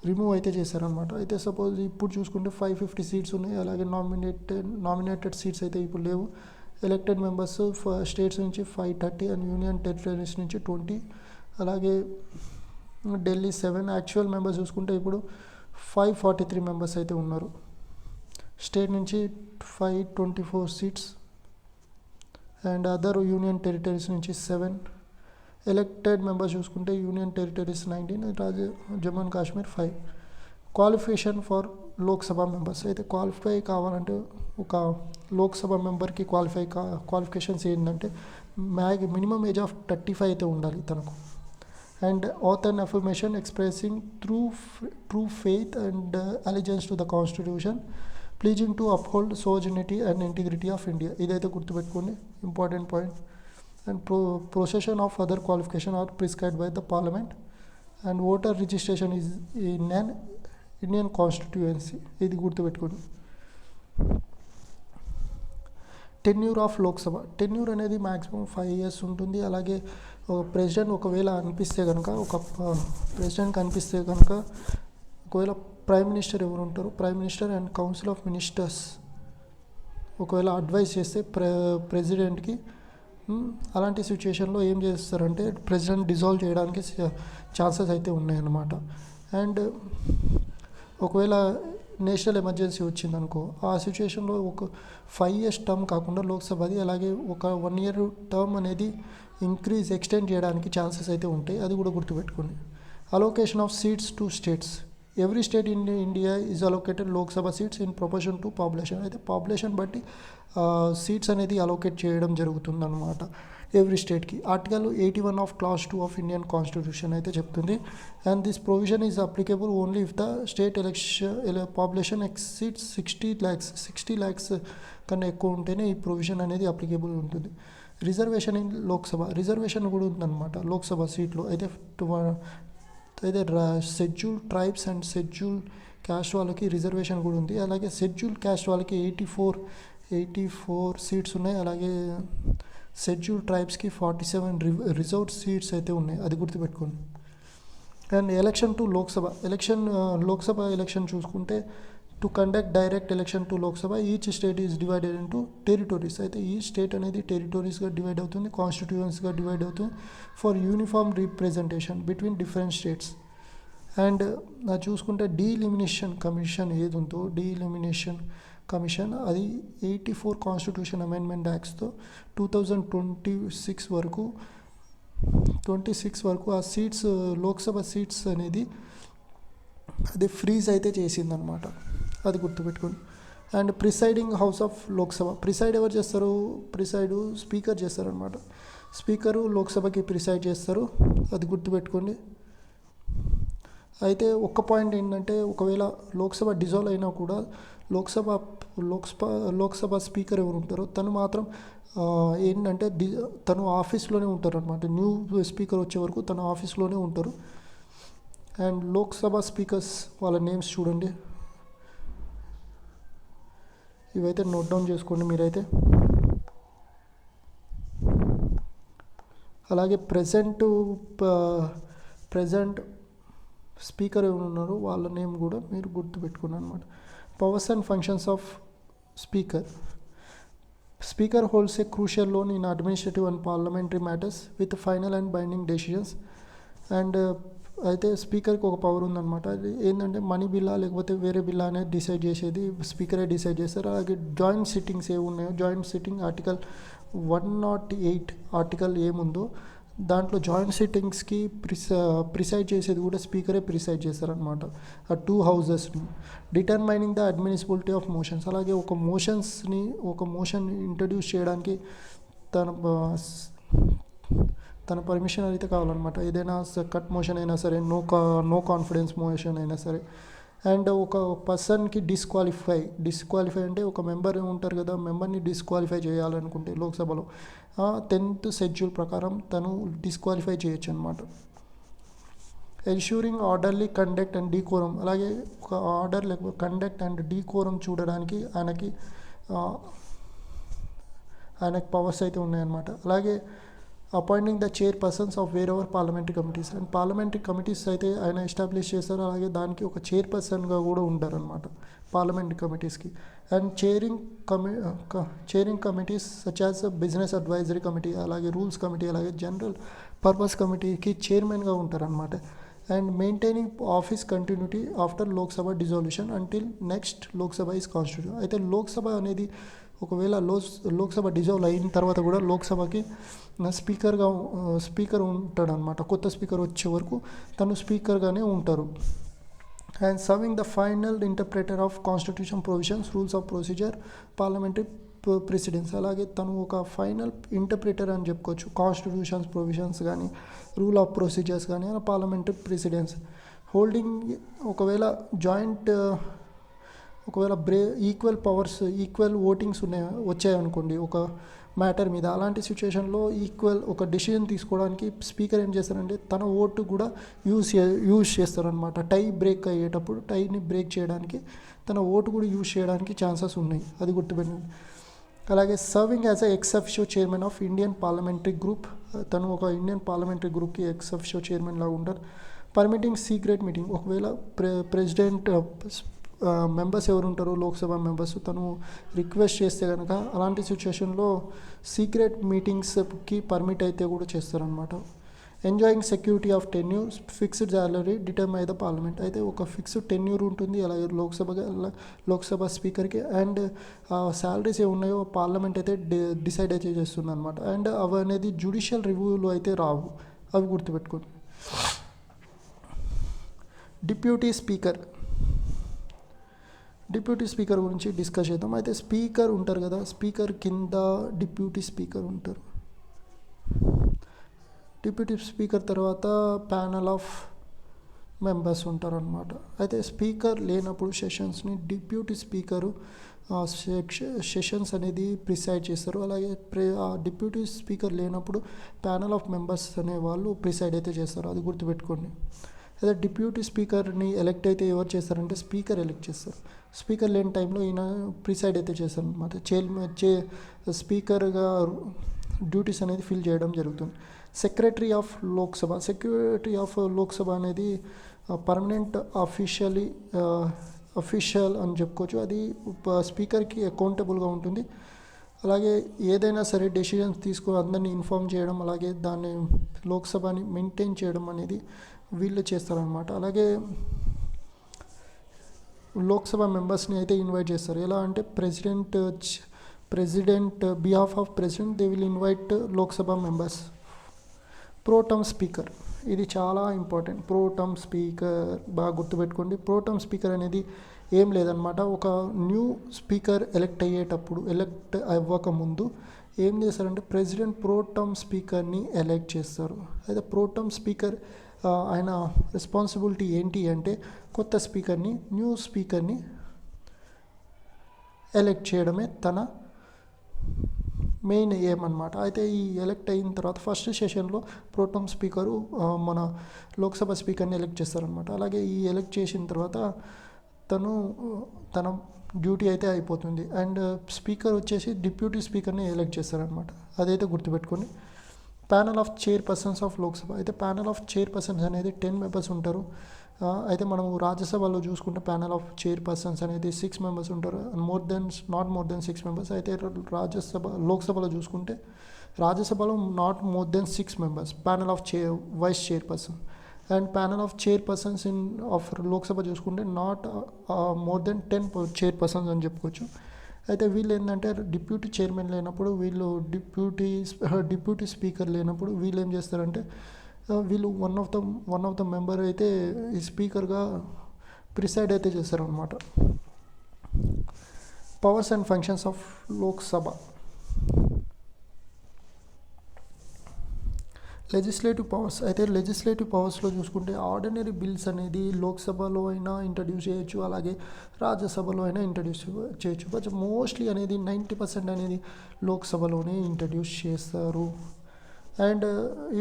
రిమూవ్ అయితే చేశారనమాట. అయితే సపోజ్ ఇప్పుడు చూసుకుంటే 550 సీట్స్ ఉన్నాయి. అలాగే నామినేటెడ్ సీట్స్ అయితే ఇప్పుడు లేవు. ఎలక్టెడ్ మెంబర్స్ స్టేట్స్ నుంచి 530 అండ్ యూనియన్ టెరిటరీస్ నుంచి 20, అలాగే ఢిల్లీ 7. యాక్చువల్ మెంబర్స్ చూసుకుంటే ఇప్పుడు 543 మెంబర్స్ అయితే ఉన్నారు. స్టేట్ నుంచి 524 seats and other union territories నుంచి 7. ఎలక్టెడ్ మెంబర్స్ చూసుకుంటే union territories 19, Jammu and Kashmir 5. Qualification for Lok Sabha members అయితే క్వాలిఫై కావాలంటే ఒక లోక్సభ మెంబర్కి క్వాలిఫికేషన్స్ ఏంటంటే మినిమం ఏజ్ ఆఫ్ 35 అయితే ఉండాలి తనకు. And oath and affirmation expressing true faith and allegiance to the constitution, pledging to uphold sovereignty and integrity of India. ఇదైతే గుర్తుపెట్టుకోండి, important point. And procession of other qualification are prescribed by the parliament. And voter registration is in an Indian constituency. ఇది గుర్తుపెట్టుకోండి. Tenure of Lok Sabha. Tenure అనేది maximum 5 years ఉంటుంది. అలాగే president ఒకవేళ అనిపిస్తే కనుక ప్రెసిడెంట్కి అనిపిస్తే కనుక ఒకవేళ ప్రైమ్ మినిస్టర్ ఎవరు ఉంటారు, prime minister and council of ministers ఒకవేళ అడ్వైస్ చేస్తే ప్రెసిడెంట్కి అలాంటి సిచ్యుయేషన్లో ఏం చేస్తారంటే ప్రెసిడెంట్ డిజాల్వ్ చేయడానికి ఛాన్సెస్ అయితే ఉన్నాయన్నమాట. అండ్ ఒకవేళ నేషనల్ ఎమర్జెన్సీ వచ్చిందనుకో, ఆ సిచ్యుయేషన్లో ఒక 5 years టర్మ్ కాకుండా లోక్సభది అలాగే ఒక 1 year టర్మ్ అనేది ఎక్స్టెండ్ చేయడానికి ఛాన్సెస్ అయితే ఉంటాయి. అది కూడా గుర్తుపెట్టుకోండి. Allocation of seats to states. Every state in India is allocated Lok Sabha seats in proportion to population. అయితే పాపులేషన్ బట్టి సీట్స్ అనేది అలోకేట్ చేయడం జరుగుతుందన్నమాట ఎవ్రీ స్టేట్కి. Article 81 of class 2 of Indian constitution అయితే చెప్తుంది. And this provision is applicable only if the state population exceeds 60 lakhs కన్నా ఎక్కువ ఉంటేనే ఈ ప్రొవిజన్ అనేది అప్లికేబుల్ ఉంటుంది. Reservation in Lok Sabha. రిజర్వేషన్ కూడా ఉందన్నమాట లోక్సభ సీట్లు. అయితే schedule tribes and schedule caste వాళ్ళకి రిజర్వేషన్ కూడా ఉంది. అలాగే షెడ్యూల్ క్యాస్ట్ వాళ్ళకి 84 సీట్స్ ఉన్నాయి. అలాగే షెడ్యూల్ ట్రైబ్స్కి 47 రిజర్వ్డ్ సీట్స్ అయితే ఉన్నాయి. అది గుర్తుపెట్టుకోండి. And election to Lok Sabha election చూసుకుంటే to conduct direct election to Lok Sabha each state is divided into territories. అయితే ఈ స్టేట్ అనేది టెరిటరీస్గా డివైడ్ అవుతుంది, కాన్స్టిట్యూయెన్సీగా డివైడ్ అవుతుంది for uniform representation between different states. And చూసుకుంటే డీలిమినేషన్ కమిషన్ ఏది ఉందో డీలిమినేషన్ కమిషన్ అది 84 కాన్స్టిట్యూషన్ అమెండ్మెంట్ యాక్ట్స్తో 2026 వరకు ఆ సీట్స్ లోక్సభ సీట్స్ అనేది అది ఫ్రీజ్ అయితే చేసిందనమాట. అది గుర్తుపెట్టుకోండి. And presiding house of Lok Sabha. Preside ఎవరు చేస్తారు? స్పీకర్ చేస్తారనమాట. స్పీకరు లోక్సభకి ప్రిసైడ్ చేస్తారు. అది గుర్తుపెట్టుకోండి. అయితే ఒక్క పాయింట్ ఏంటంటే ఒకవేళ లోక్సభ డిజాల్వ్ అయినా కూడా లోక్సభ స్పీకర్ ఎవరు ఉంటారో తను మాత్రం ఏంటంటే తను ఆఫీస్లోనే ఉంటారు అనమాట. న్యూ స్పీకర్ వచ్చే వరకు తను ఆఫీస్లోనే ఉంటారు. అండ్ లోక్సభ స్పీకర్స్ వాళ్ళ నేమ్స్ చూడండి. ఇవైతే నోట్ డౌన్ చేసుకోండి మీరైతే. అలాగే ప్రజెంట్ స్పీకర్ ఎవరు ఉన్నారో వాళ్ళ నేమ్ కూడా మీరు గుర్తుపెట్టుకున్నారు అనమాట. Powers and functions of speaker holds a crucial role in administrative and parliamentary matters with final and binding decisions. And అయితే స్పీకర్కి ఒక పవర్ ఉందన్నమాట. అది ఏంటంటే మనీ బిల్లా లేకపోతే వేరే బిల్లా అనేది డిసైడ్ చేసేది స్పీకరే డిసైడ్ చేస్తారు. అలాగే జాయింట్ సిట్టింగ్స్ ఏమి ఉన్నాయో జాయింట్ సిట్టింగ్ ఆర్టికల్ 108 ఆర్టికల్ ఏముందో దాంట్లో జాయింట్ సిట్టింగ్స్కి ప్రిసైడ్ చేసేది కూడా స్పీకరే ప్రిసైడ్ చేస్తారనమాట. ఆ 2 houses-ని డిటర్మైనింగ్ ద అడ్మినిసిబిలిటీ ఆఫ్ మోషన్స్. అలాగే ఒక మోషన్ ఇంట్రడ్యూస్ చేయడానికి తన పర్మిషన్ అయితే కావాలన్నమాట. ఏదైనా కట్ మోషన్ అయినా సరే, నో కాన్ఫిడెన్స్ మోషన్ అయినా సరే. అండ్ ఒక పర్సన్కి డిస్క్వాలిఫై అంటే ఒక మెంబర్ ఉంటారు కదా, మెంబర్ని డిస్క్వాలిఫై చేయాలనుకుంటే లోక్సభలో 10th షెడ్యూల్ ప్రకారం తను డిస్క్వాలిఫై చేయొచ్చు అనమాట. Ensuring orderly conduct and decorum. అలాగే ఒక ఆర్డర్ లేకపోతే కండక్ట్ అండ్ డీకోరం చూడడానికి ఆయనకి పవర్స్ అయితే ఉన్నాయన్నమాట. అలాగే appointing the chairpersons of wear ever parliamentary committees. And parliamentary committees అయితే ఆయన ఎస్టాబ్లిష్ చేస్తారు, అలాగే దానికి ఒక చైర్పర్సన్గా కూడా ఉంటారనమాట పార్లమెంటరీ కమిటీస్కి. And chairing committees such as business advisory committee, అలాగే రూల్స్ కమిటీ, అలాగే జనరల్ పర్పస్ కమిటీకి చైర్మన్గా ఉంటారనమాట. And maintaining office continuity after Lok Sabha dissolution until next Lok Sabha is constitute. అయితే లోక్సభ అనేది ఒకవేళ లోక్సభ డిజాల్వ్ అయిన తర్వాత కూడా లోక్సభకి స్పీకర్ ఉంటాడనమాట. కొత్త స్పీకర్ వచ్చే వరకు తను స్పీకర్గానే ఉంటారు. And serving the final interpreter of constitution provisions, rules of procedure, parliamentary precedence. అలాగే తను ఒక ఫైనల్ ఇంటర్ప్రిటర్ అని చెప్పుకోవచ్చు. కాన్స్టిట్యూషన్స్ ప్రొవిజన్స్ కానీ, రూల్ ఆఫ్ ప్రొసీజర్స్ కానీ, పార్లమెంటరీ ప్రెసిడెన్స్ హోల్డింగ్. ఒకవేళ ఈక్వల్ పవర్స్, ఈక్వల్ ఓటింగ్స్ వచ్చాయనుకోండి ఒక మ్యాటర్ మీద, అలాంటి సిచ్యువేషన్లో ఒక డెసిషన్ తీసుకోవడానికి స్పీకర్ ఏం చేస్తారంటే తన ఓటు కూడా యూజ్ చేస్తారనమాట. టై బ్రేక్ అయ్యేటప్పుడు టైని బ్రేక్ చేయడానికి తన ఓటు కూడా యూజ్ చేయడానికి ఛాన్సెస్ ఉన్నాయి, అది గుర్తుపెట్టండి. అలాగే serving as ex officio chairman of Indian parliamentary group, తను ఒక ఇండియన్ పార్లమెంటరీ గ్రూప్కి ఎక్స్ అఫిషియో చైర్మన్ లాగా ఉంటారు. పర్మిటింగ్ సీక్రెట్ మీటింగ్, ఒకవేళ ప్రెసిడెంట్ మెంబర్స్ ఎవరు ఉంటారో లోక్సభ మెంబర్స్ తను రిక్వెస్ట్ చేస్తే కనుక అలాంటి సిచ్యువేషన్లో సీక్రెట్ మీటింగ్స్కి పర్మిట్ అయితే కూడా చేస్తారనమాట. Enjoying security of tenure, fixed salary determine by the parliament. అయితే ఒక ఫిక్స్డ్ టెన్యూర్ ఉంటుంది అలాగే లోక్సభ స్పీకర్కి. అండ్ శాలరీస్ ఏ ఉన్నాయో పార్లమెంట్ అయితే డిసైడ్ అయితే చేస్తుంది అనమాట. అండ్ అవి అనేది జ్యుడిషియల్ రివ్యూలో అయితే రావు, అవి గుర్తుపెట్టుకోండి. డిప్యూటీ స్పీకర్ గురించి డిస్కస్ చేద్దాం. అయితే స్పీకర్ ఉంటారు కదా, స్పీకర్ కింద డిప్యూటీ స్పీకర్ ఉంటారు. డిప్యూటీ స్పీకర్ తర్వాత ప్యానల్ ఆఫ్ మెంబర్స్ ఉంటారనమాట. అయితే స్పీకర్ లేనప్పుడు సెషన్స్ని డిప్యూటీ స్పీకరు సెషన్స్ అనేది ప్రిసైడ్ చేస్తారు. అలాగే డిప్యూటీ స్పీకర్ లేనప్పుడు ప్యానల్ ఆఫ్ మెంబర్స్ అనే వాళ్ళు ప్రిసైడ్ అయితే చేస్తారు, అది గుర్తుపెట్టుకోండి. అదే డిప్యూటీ స్పీకర్ని ఎలెక్ట్ అయితే ఎవరు చేస్తారంటే స్పీకర్ ఎలెక్ట్ చేస్తారు. స్పీకర్ లేని టైంలో ఈయన ప్రిసైడ్ అయితే చేస్తారు అనమాట. స్పీకర్గా డ్యూటీస్ అనేది ఫిల్ చేయడం జరుగుతుంది. సెక్రటరీ ఆఫ్ లోక్సభ అనేది పర్మనెంట్ అఫీషియల్ అని చెప్పుకోవచ్చు. అది స్పీకర్కి అకౌంటబుల్గా ఉంటుంది. అలాగే ఏదైనా సరే డెసిషన్స్ తీసుకొని అందరినీ ఇన్ఫామ్ చేయడం, అలాగే దాన్ని లోక్సభని మెయింటైన్ చేయడం అనేది వీళ్ళు చేస్తారనమాట. అలాగే లోక్సభ మెంబర్స్ని అయితే ఇన్వైట్ చేస్తారు. ఎలా అంటే president behalf of president they will invite Lok Sabha members. Pro tem speaker, ఇది చాలా ఇంపార్టెంట్. ప్రోటమ్ స్పీకర్ బాగా గుర్తుపెట్టుకోండి. ప్రోటమ్ స్పీకర్ అనేది ఏం లేదనమాట, ఒక న్యూ స్పీకర్ ఎలక్ట్ అవ్వకముందు ఏం చేస్తారంటే ప్రెసిడెంట్ ప్రోటమ్ స్పీకర్ని ఎలెక్ట్ చేస్తారు. అయితే ప్రోటమ్ స్పీకర్ ఆయన రెస్పాన్సిబిలిటీ ఏంటి అంటే న్యూ స్పీకర్ని ఎలెక్ట్ చేయడమే తన మెయిన్ ఎయిమ్ అనమాట. అయితే ఈ ఎలెక్ట్ అయిన తర్వాత ఫస్ట్ సెషన్లో ప్రోటమ్ స్పీకరు మన లోక్సభ స్పీకర్ని ఎలెక్ట్ చేస్తారనమాట. అలాగే ఈ ఎలెక్ట్ చేసిన తర్వాత తన డ్యూటీ అయితే అయిపోతుంది. అండ్ స్పీకర్ వచ్చేసి డిప్యూటీ స్పీకర్ని ఎలెక్ట్ చేస్తారనమాట, అదైతే గుర్తుపెట్టుకోండి. Panel of chairpersons of Lok Sabha, అయితే ప్యానల్ ఆఫ్ చైర్పర్సన్స్ అనేది 10 మెంబర్స్ ఉంటారు. అయితే మనము రాజ్యసభలో చూసుకుంటే ప్యానల్ ఆఫ్ చైర్పర్సన్స్ అనేది 6 మెంబర్స్ ఉంటారు, నాట్ మోర్ దెన్ 6 మెంబర్స్. అయితే లోక్సభలో చూసుకుంటే రాజ్యసభలో not more than 6 members panel of vice chairperson. And panel of chairpersons of Lok Sabha చూసుకుంటే నాట్ మోర్ దెన్ 10 చైర్పర్సన్స్ అని చెప్పుకోవచ్చు. అయితే వీళ్ళు ఏంటంటే డిప్యూటీ చైర్మన్ లేనప్పుడు డిప్యూటీ స్పీకర్ లేనప్పుడు వీళ్ళు ఏం చేస్తారంటే వీళ్ళు వన్ ఆఫ్ ద మెంబర్ అయితే ఈ స్పీకర్గా ప్రిసైడ్ అయితే చేస్తారనమాట. Powers and functions of Lok Sabha. Legislative powers, అయితే లెజిస్లేటివ్ పవర్స్లో చూసుకుంటే ఆర్డినరీ బిల్స్ అనేది లోక్సభలో అయినా ఇంట్రడ్యూస్ చేయొచ్చు, అలాగే రాజ్యసభలో అయినా ఇంట్రడ్యూస్ చేయొచ్చు. బట్ మోస్ట్లీ అనేది 90% అనేది లోక్సభలోనే ఇంట్రడ్యూస్ చేస్తారు. And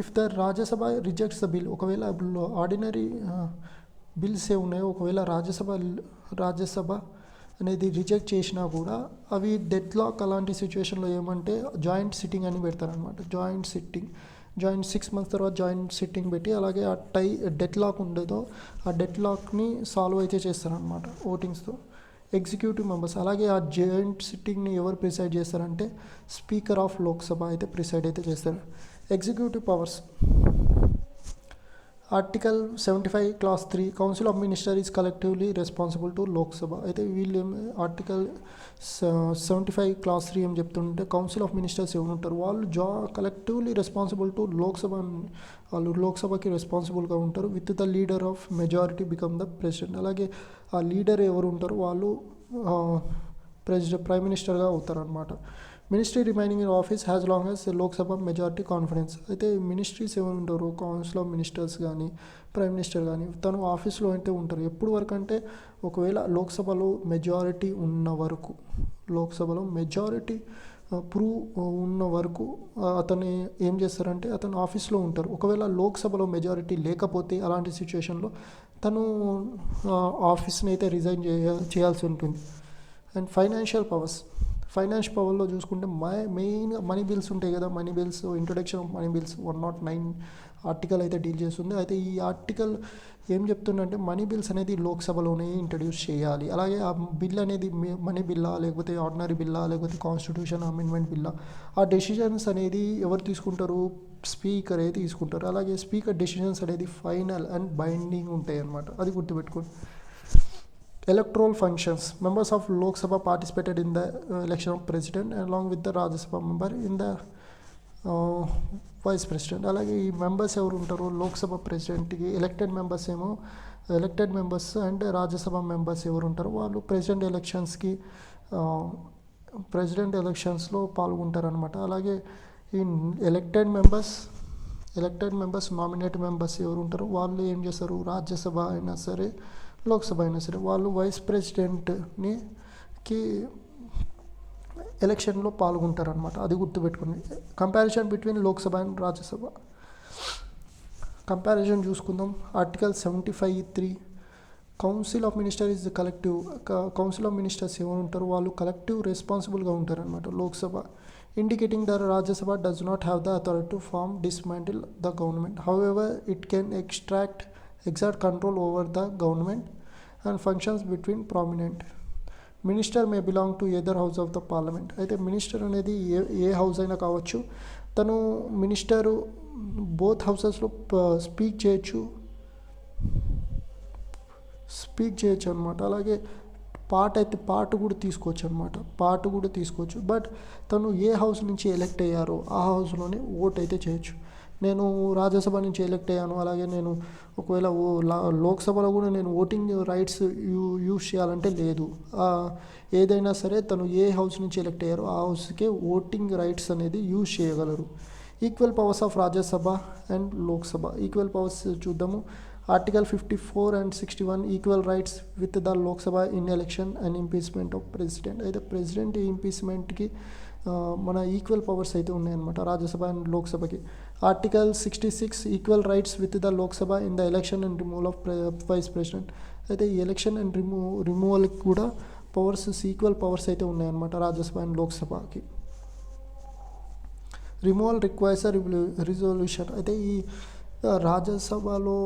if the Rajya Sabha rejects the bill, ఒకవేళ ఆర్డినరీ బిల్స్ ఏ ఉన్నాయో ఒకవేళ రాజ్యసభ అనేది రిజెక్ట్ చేసినా కూడా అవి డెడ్ లాక్ అలాంటి సిచ్యువేషన్లో ఏమంటే జాయింట్ సిట్టింగ్ అని పెడతారనమాట. జాయింట్ సిట్టింగ్ జాయింట్ 6 months తర్వాత జాయింట్ సిట్టింగ్ పెట్టి అలాగే ఆ డెడ్ లాక్ ఉండేదో ఆ డెడ్ లాక్ని సాల్వ్ అయితే చేస్తారనమాట ఓటింగ్స్తో. ఎగ్జిక్యూటివ్ మెంబర్స్ అలాగే ఆ జాయింట్ సిట్టింగ్ని ఎవరు ప్రిసైడ్ చేస్తారంటే స్పీకర్ ఆఫ్ లోక్సభ అయితే ప్రిసైడ్ అయితే చేస్తారు. Executive powers article 75 Clause 3 council of minister is collectively responsible to Lok Sabha. అయితే వీళ్ళు ఆర్టికల్ 75 Clause 3 ఏం చెప్తుంటే కౌన్సిల్ ఆఫ్ మినిస్టర్స్ ఎవరు ఉంటారు వాళ్ళు కలెక్టివ్లీ రెస్పాన్సిబుల్ టు లోక్సభ, వాళ్ళు లోక్సభకి రెస్పాన్సిబుల్గా ఉంటారు. With the leader of majority become the president. అలాగే ఆ లీడర్ ఎవరు ఉంటారో వాళ్ళు ప్రైమ్ మినిస్టర్గా అవుతారు అనమాట. Ministry remaining in office has long as Lok Sabha majority confidence. అయితే మినిస్ట్రీస్ ఏమైనా ఉంటారు కౌన్సిల్ ఆఫ్ మినిస్టర్స్ కానీ ప్రైమ్ మినిస్టర్ కానీ తను ఆఫీస్లో అయితే ఉంటారు ఎప్పుడు వరకు అంటే ఒకవేళ లోక్సభలో మెజారిటీ ఉన్న వరకు, లోక్సభలో మెజారిటీ ప్రూవ్ ఉన్న వరకు అతను ఏం చేస్తారంటే అతను ఆఫీస్లో ఉంటారు. ఒకవేళ లోక్సభలో మెజారిటీ లేకపోతే అలాంటి సిచ్యువేషన్లో తను ఆఫీస్ని అయితే రిజైన్ చేయాల్సి ఉంటుంది. అండ్ ఫైనాన్షియల్ పవర్లో చూసుకుంటే మెయిన్గా మనీ బిల్స్ ఉంటాయి కదా, money bills introduction of money bills 109 article అయితే డీల్ చేస్తుంది. అయితే ఈ ఆర్టికల్ ఏం చెప్తుందంటే మనీ బిల్స్ అనేది లోక్సభలోనే ఇంట్రడ్యూస్ చేయాలి. అలాగే ఆ బిల్ అనేది మనీ బిల్లా లేకపోతే ఆర్డినరీ బిల్లా లేకపోతే కాన్స్టిట్యూషన్ అమెండ్మెంట్ బిల్లా ఆ డెసిషన్స్ అనేది ఎవరు తీసుకుంటారు, స్పీకరే తీసుకుంటారు. అలాగే స్పీకర్ డెసిషన్స్ అనేది ఫైనల్ అండ్ బైండింగ్ ఉంటాయి అన్నమాట, అది గుర్తుపెట్టుకోండి. Electoral functions. Members of Lok Sabha participated in the election of president along with the Rajya Sabha member in the vice president. అలాగే ఈ మెంబర్స్ ఎవరు ఉంటారు లోక్సభ ప్రెసిడెంట్కి elected members and Rajya Sabha members ఎవరు ఉంటారు వాళ్ళు ప్రెసిడెంట్ ఎలక్షన్స్లో పాల్గొంటారు అనమాట. అలాగే ఈ ఎలక్టెడ్ మెంబర్స్ నామినేట్ మెంబర్స్ ఎవరు ఉంటారు వాళ్ళు ఏం చేస్తారు, రాజ్యసభ అయినా సరే లోక్సభ అయినా సరే వాళ్ళు వైస్ ప్రెసిడెంట్కి ఎలక్షన్లో పాల్గొంటారు అనమాట, అది గుర్తుపెట్టుకోండి. Comparison between Lok Sabha and Rajya Sabha comparison చూసుకుందాం. Article 75(3) council of minister is collective. Council of ministers ఎవరు ఉంటారు వాళ్ళు కలెక్టివ్ రెస్పాన్సిబుల్గా ఉంటారు అనమాట. Lok Sabha indicating the Rajya Sabha does not have the authority to form dismantle the government. However it can exert control over the government and functions between prominent. Minister may belong to either house of the parliament. అయితే minister అనేది ఏ house అయినా కావచ్చు, తను minister both హౌసెస్లో speak చేయొచ్చు అనమాట. అలాగే part కూడా తీసుకోవచ్చు. బట్ తను ఏ హౌస్ నుంచి ఎలక్ట్ అయ్యారో ఆ హౌస్లోనే ఓట్ అయితే చేయొచ్చు. నేను రాజ్యసభ నుంచి ఎలక్ట్ అయ్యాను, అలాగే నేను ఒకవేళ లోక్సభలో కూడా నేను ఓటింగ్ రైట్స్ యూజ్ చేయాలంటే లేదు. ఏదైనా సరే తను ఏ హౌస్ నుంచి ఎలక్ట్ అయ్యారో ఆ హౌస్కే ఓటింగ్ రైట్స్ అనేది యూజ్ చేయగలరు. Equal powers of Rajya Sabha and Lok Sabha. Equal powers చూద్దాము. Article 54 and 61 equal rights with the Lok Sabha in election and impeachment of president. అయితే ప్రెసిడెంట్ ఇంపీచ్మెంట్కి మన ఈక్వల్ పవర్స్ అయితే ఉన్నాయన్నమాట రాజ్యసభ అండ్ లోక్సభకి. Article 66 equal rights with the Lok Sabha in the election and removal of vice president. అయితే ఈ election and రిమూవల్కి కూడా equal powers అయితే ఉన్నాయన్నమాట రాజ్యసభ అండ్ లోక్సభకి. Removal requires resolution. అయితే ఈ రాజ్యసభలో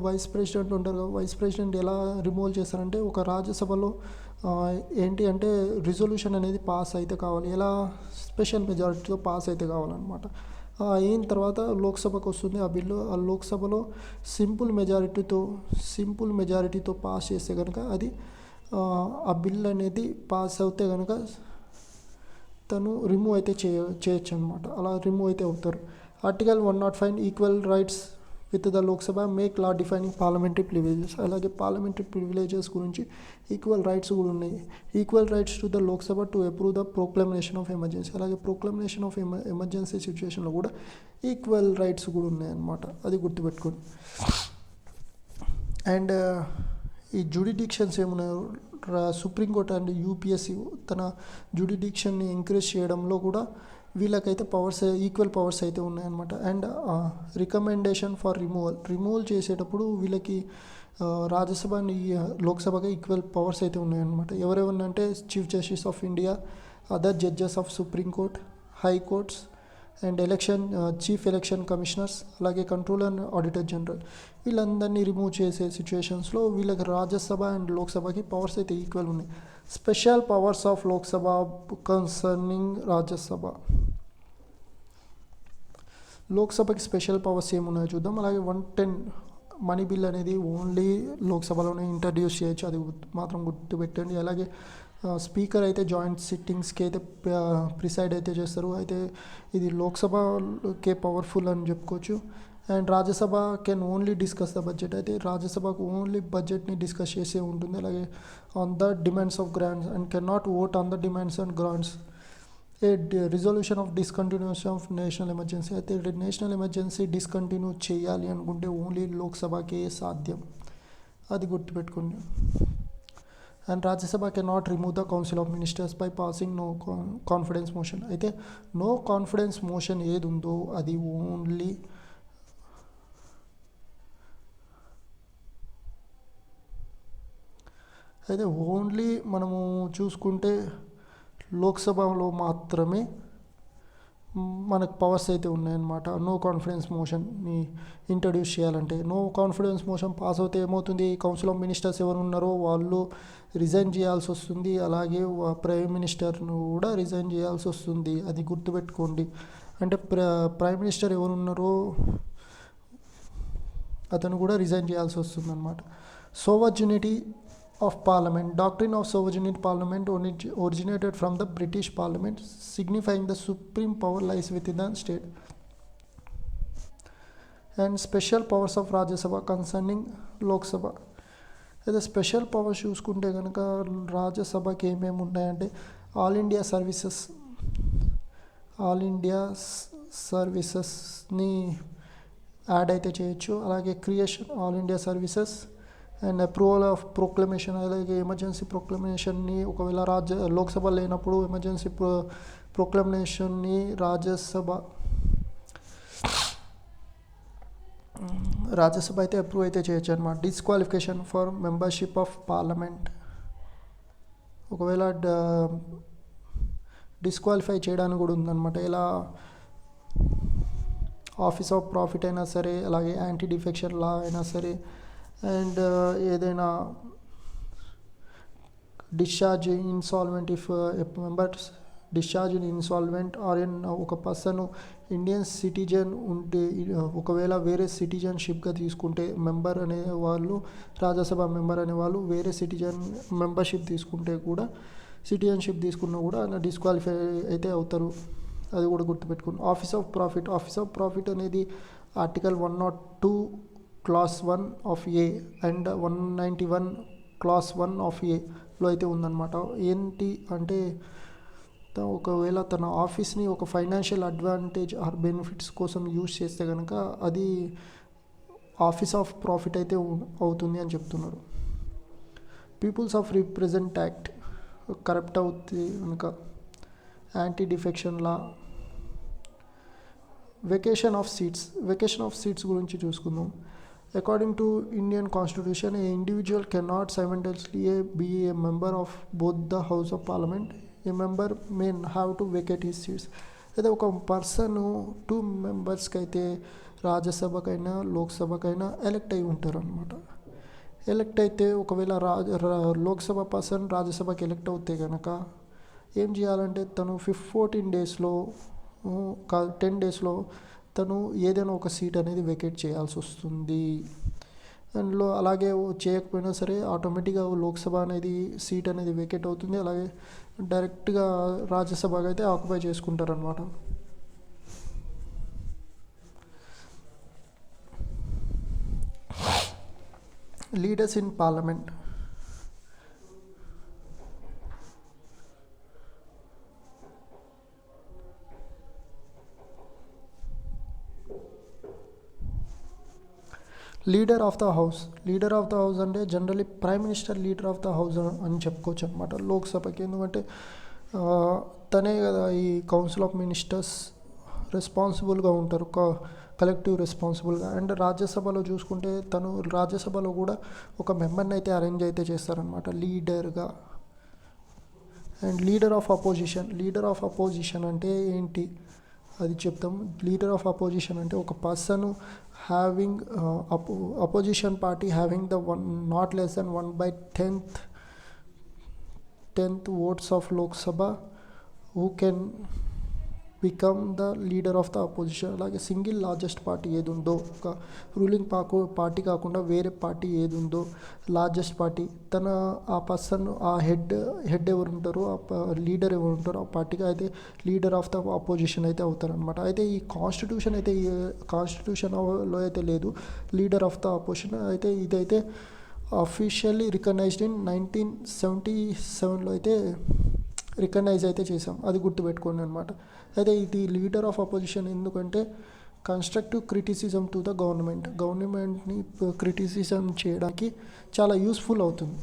వైస్ ప్రెసిడెంట్ ఉంటారు కదా, వైస్ ప్రెసిడెంట్ ఎలా రిమూవల్ చేస్తారంటే ఒక రాజ్యసభలో ఏంటి అంటే రిజల్యూషన్ అనేది పాస్ అయితే కావాలి, ఎలా స్పెషల్ మెజారిటీతో పాస్ అయితే కావాలన్నమాట. అయిన తర్వాత లోక్సభకు వస్తుంది ఆ బిల్లు. ఆ లోక్సభలో సింపుల్ మెజారిటీతో పాస్ చేస్తే కనుక అది ఆ బిల్ అనేది పాస్ అవుతే కనుక తను రిమూవ్ అయితే చేయొచ్చు అనమాట. అలా రిమూవ్ అయితే అవుతారు. Article 105 equal rights with the Lok Sabha make law defining parliamentary privileges. అలాగే పార్లమెంటరీ ప్రివిలేజెస్ గురించి ఈక్వల్ రైట్స్ కూడా ఉన్నాయి. Equal rights to the Lok Sabha to approve the proclamation of emergency. అలాగే ప్రొక్లమేషన్ ఆఫ్ ఎమర్జెన్సీ సిచ్యువేషన్లో కూడా ఈక్వల్ రైట్స్ కూడా ఉన్నాయన్నమాట, అది గుర్తుపెట్టుకోండి. అండ్ ఈ జ్యుడిడిక్షన్స్ ఏమున్నాయో సుప్రీంకోర్టు అండ్ యూపీఎస్సీ తన జ్యుడిడిక్షన్ని ఎంకరేజ్ చేయడంలో కూడా వీళ్ళకైతే ఈక్వల్ పవర్స్ అయితే ఉన్నాయన్నమాట. అండ్ రికమెండేషన్ ఫర్ రిమూవల్ చేసేటప్పుడు వీళ్ళకి రాజ్యసభ అండ్ లోక్సభగా ఈక్వల్ పవర్స్ అయితే ఉన్నాయన్నమాట. ఎవరెవరంటే chief justice of India, other judges of supreme court, high courts and chief election commissioners, అలాగే కంట్రోలర్ అండ్ ఆడిటర్ జనరల్, వీళ్ళందరినీ రిమూవ్ చేసే సిచ్యువేషన్స్లో వీళ్ళకి రాజ్యసభ అండ్ లోక్సభకి పవర్స్ అయితే ఈక్వల్ ఉన్నాయి. Special powers of Lok Sabha concerning Rajya Sabha. లోక్సభకి స్పెషల్ పవర్స్ ఏమున్నాయో చూద్దాం. అలాగే 110 మనీ బిల్ అనేది ఓన్లీ లోక్సభలోనే ఇంట్రడ్యూస్ చేయొచ్చు, అది మాత్రం గుర్తుపెట్టండి. అలాగే స్పీకర్ అయితే జాయింట్ సిట్టింగ్స్కి అయితే ప్రిసైడ్ అయితే చేస్తారు. అయితే ఇది లోక్సభకే పవర్ఫుల్ అని చెప్పుకోవచ్చు. And Rajya Sabha can only discuss the budget, అయితే రాజ్యసభకు ఓన్లీ బడ్జెట్ని డిస్కస్ చేసే ఉంటుంది. అలాగే on the demands of grants and can not vote on the demands and grants. A resolution of discontinuation of national emergency, అయితే నేషనల్ ఎమర్జెన్సీ డిస్కంటిన్యూ చేయాలి అనుకుంటే only లోక్సభకే సాధ్యం, అది గుర్తుపెట్టుకోండి. And Rajya Sabha can not remove the council of ministers by passing no confidence motion, అయితే no confidence motion ఏది ఉందో అది ఓన్లీ మనము చూసుకుంటే లోక్సభలో మాత్రమే మనకు పవర్స్ అయితే ఉన్నాయన్నమాట. నో కాన్ఫిడెన్స్ మోషన్ని ఇంట్రడ్యూస్ చేయాలంటే నో కాన్ఫిడెన్స్ మోషన్ పాస్ అవుతే ఏమవుతుంది, కౌన్సిల్ ఆఫ్ మినిస్టర్స్ ఎవరు ఉన్నారో వాళ్ళు రిజైన్ చేయాల్సి వస్తుంది. అలాగే ప్రైమ్ మినిస్టర్ను కూడా రిజైన్ చేయాల్సి వస్తుంది, అది గుర్తుపెట్టుకోండి. అంటే ప్రైమ్ మినిస్టర్ ఎవరు ఉన్నారో అతను కూడా రిజైన్ చేయాల్సి వస్తుంది అన్నమాట. సోవర్జినిటీ of Parliament. Doctrine of sovereignty Parliament originated from the British Parliament, signifying the supreme power lies within the state. And special powers of Rajya Sabha concerning Lok Sabha. అయితే special powers చూసుకుంటే కనుక రాజ్యసభకి ఏమేమి ఉన్నాయంటే all India సర్వీసెస్ని add అయితే చేయొచ్చు. అలాగే creation all India services and approval of proclamation, అలాగే emergency ప్రొక్లమేషన్ని ఒకవేళ లోక్సభ లేనప్పుడు ఎమర్జెన్సీ ప్రొక్లమేషన్ని రాజ్యసభ అయితే అప్రూవ్ అయితే చేయొచ్చు అనమాట. Disqualification for membership of parliament, ఒకవేళ డిస్క్వాలిఫై చేయడానికి కూడా ఉందన్నమాట. ఇలా ఆఫీస్ ఆఫ్ ప్రాఫిట్ అయినా సరే, అలాగే యాంటీ డిఫెక్షన్ లా అయినా సరే, అండ్ ఏదైనా discharge insolvent, if members discharge in insolvent or ఒక పర్సన్ ఇండియన్ సిటిజన్ ఉంటే, ఒకవేళ వేరే సిటిజన్షిప్గా తీసుకుంటే మెంబర్ అనే వాళ్ళు, రాజ్యసభ మెంబర్ అనే వాళ్ళు వేరే మెంబర్షిప్ తీసుకుంటే కూడా, సిటిజన్షిప్ తీసుకున్నా కూడా డిస్క్వాలిఫై అయితే అవుతారు, అది కూడా గుర్తుపెట్టుకోండి. ఆఫీస్ ఆఫ్ ప్రాఫిట్ అనేది article 102 class 1 of A and 191 class 1 of ఏలో అయితే ఉందన్నమాట. ఏంటి అంటే ఒకవేళ తన ఆఫీస్ని ఒక ఫైనాన్షియల్ అడ్వాంటేజ్ ఆర్ బెనిఫిట్స్ కోసం యూజ్ చేస్తే కనుక అది ఆఫీస్ ఆఫ్ ప్రాఫిట్ అయితే అవుతుంది అని చెప్తున్నారు. People's of represent act corrupt అవుతుంది కనుక anti defection law. Vacation of seats గురించి చూసుకుందాం. According to Indian Constitution, an individual cannot simultaneously be a member of both the House of Parliament. A member may have to vacate his seats. అయితే ఒక person 2 మెంబర్స్కి అయితే రాజ్యసభకైనా లోక్సభకైనా elect అయి ఉంటారు అనమాట. Elect అయితే ఒకవేళ లోక్సభ పర్సన్ రాజ్యసభకి ఎలెక్ట్ అవుతే కనుక ఏం చేయాలంటే తను 14 డేస్లో 10 డేస్లో తను ఏదైనా ఒక సీట్ అనేది వెకేట్ చేయాల్సి వస్తుంది. అండ్ అలాగే చేయకపోయినా సరే ఆటోమేటిక్గా లోక్సభ అనేది సీట్ అనేది వెకేట్ అవుతుంది. అలాగే డైరెక్ట్గా రాజ్యసభగా అయితే ఆక్యుపై చేసుకుంటారనమాట. Leaders in parliament. Leader of the house అంటే generally prime minister leader of the house అని చెప్పుకోవచ్చు అనమాట లోక్సభకి. ఎందుకంటే తనే కదా ఈ కౌన్సిల్ ఆఫ్ మినిస్టర్స్ రెస్పాన్సిబుల్గా ఉంటారు, కలెక్టివ్ రెస్పాన్సిబుల్గా. అండ్ రాజ్యసభలో చూసుకుంటే తను రాజ్యసభలో కూడా ఒక మెంబర్ని అయితే అరేంజ్ అయితే చేస్తారనమాట లీడర్గా. అండ్ లీడర్ ఆఫ్ అపోజిషన్ అంటే ఏంటి అది చెప్తాం. లీడర్ ఆఫ్ అపోజిషన్ అంటే ఒక person having opposition party having the one not less than 1/10th votes of Lok Sabha who can become the leader of the opposition. అలాగే సింగిల్ లార్జెస్ట్ పార్టీ ఏది ఉందో, ఒక రూలింగ్ పార్టీ కాకుండా వేరే party ఏది ఉందో లార్జెస్ట్ పార్టీ, ఆ person ఆ హెడ్ ఎవరు ఉంటారో, ఆ లీడర్ ఎవరు ఉంటారో ఆ పార్టీకి అయితే లీడర్ ఆఫ్ ద అపోజిషన్ అయితే అవుతారనమాట. అయితే ఈ కాన్స్టిట్యూషన్లో అయితే లేదు లీడర్ ఆఫ్ ద అపోజిషన్. అయితే ఇదైతే అఫీషియల్లీ రికగ్నైజ్డ్ ఇన్ 1977లో అయితే రికగ్నైజ్ అయితే చేసాం, అది గుర్తుపెట్టుకోండి అనమాట. అయితే ఇది లీడర్ ఆఫ్ అపోజిషన్ ఎందుకంటే కన్స్ట్రక్టివ్ క్రిటిసిజం టు ద గవర్నమెంట్ని క్రిటిసిజం చేయడానికి చాలా యూస్ఫుల్ అవుతుంది.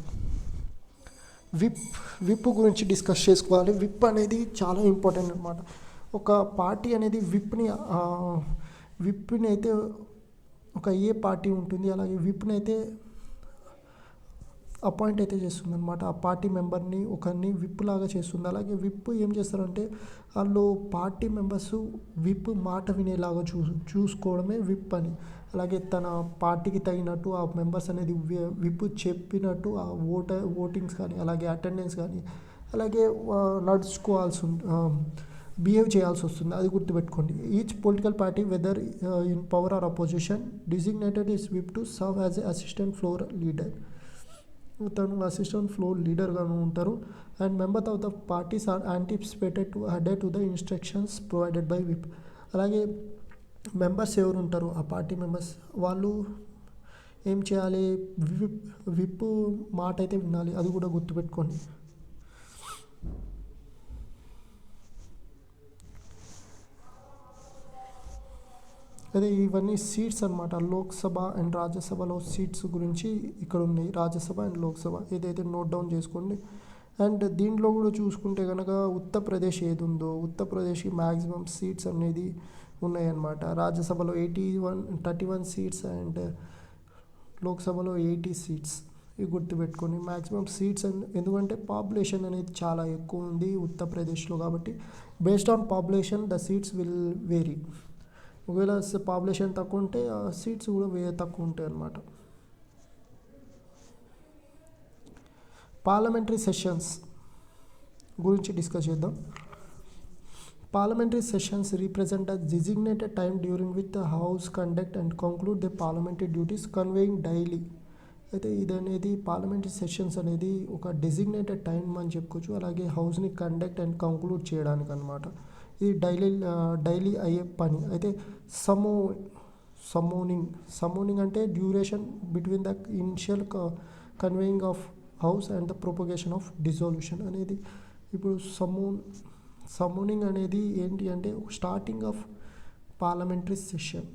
విప్ గురించి డిస్కస్ చేసుకోవాలి. విప్ అనేది చాలా ఇంపార్టెంట్ అనమాట. ఒక పార్టీ అనేది విప్ని అయితే ఒక ఏ పార్టీ ఉంటుంది, అలాగే విప్ని అయితే అపాయింట్ అయితే చేస్తుంది అనమాట. ఆ పార్టీ మెంబర్ని ఒకరిని విప్ లాగా చేస్తుంది. అలాగే విప్ ఏం చేస్తారంటే వాళ్ళు పార్టీ మెంబర్స్ విప్ మాట వినేలాగా చూసుకోవడమే విప్ అని. అలాగే తన పార్టీకి తగినట్టు ఆ మెంబర్స్ అనేది విప్ చెప్పినట్టు ఆ ఓటింగ్స్ కానీ అలాగే అటెండెన్స్ కానీ అలాగే బిహేవ్ చేయాల్సి వస్తుంది, అది గుర్తుపెట్టుకోండి. Each political party whether in power or opposition designated is whip to serve as a assistant floor leader. తను అసిస్టెంట్ ఫ్లోర్ లీడర్గాను ఉంటారు. And members of the parties are anticipated to adhere to the instructions provided by whip. అలాగే members ఎవరు ఉంటారు, ఆ party members వాళ్ళు ఏం చేయాలి, విప్ మాట అయితే వినాలి, అది కూడా గుర్తుపెట్టుకోండి. అదే ఇవన్నీ సీట్స్ అనమాట. లోక్సభ అండ్ రాజ్యసభలో సీట్స్ గురించి ఇక్కడ ఉన్నాయి, రాజ్యసభ అండ్ లోక్సభ, ఏదైతే నోట్ డౌన్ చేసుకోండి. అండ్ దీంట్లో కూడా చూసుకుంటే కనుక ఉత్తరప్రదేశ్ ఏది ఉందో ఉత్తరప్రదేశ్కి మ్యాక్సిమం సీట్స్ అనేది ఉన్నాయన్నమాట. రాజ్యసభలో 31 సీట్స్ అండ్ లోక్సభలో 80 సీట్స్, ఇవి గుర్తుపెట్టుకొని మ్యాక్సిమం సీట్స్. అండ్ ఎందుకంటే పాపులేషన్ అనేది చాలా ఎక్కువ ఉంది ఉత్తరప్రదేశ్లో, కాబట్టి based on population the seats will vary. ఒకవేళ పాపులేషన్ తక్కువ ఉంటే ఆ సీట్స్ కూడా తక్కువ ఉంటాయి అన్నమాట. పార్లమెంటరీ సెషన్స్ గురించి డిస్కస్ చేద్దాం. Parliamentary sessions represent a designated time during with the house conduct and conclude the parliamentary duties conveying daily. అయితే ఇది అనేది పార్లమెంటరీ సెషన్స్ అనేది ఒక డెసిగ్నేటెడ్ టైం అని చెప్పుకోవచ్చు. అలాగే హౌస్ని కండక్ట్ అండ్ కంక్లూడ్ చేయడానికి అనమాట. ఇది డైలీ అయ్యే పని. అయితే సమోనింగ్ అంటే duration between the initial convening of house and the prorogation of dissolution అనేది. ఇప్పుడు సమోనింగ్ అనేది ఏంటి అంటే స్టార్టింగ్ ఆఫ్ పార్లమెంటరీ సెషన్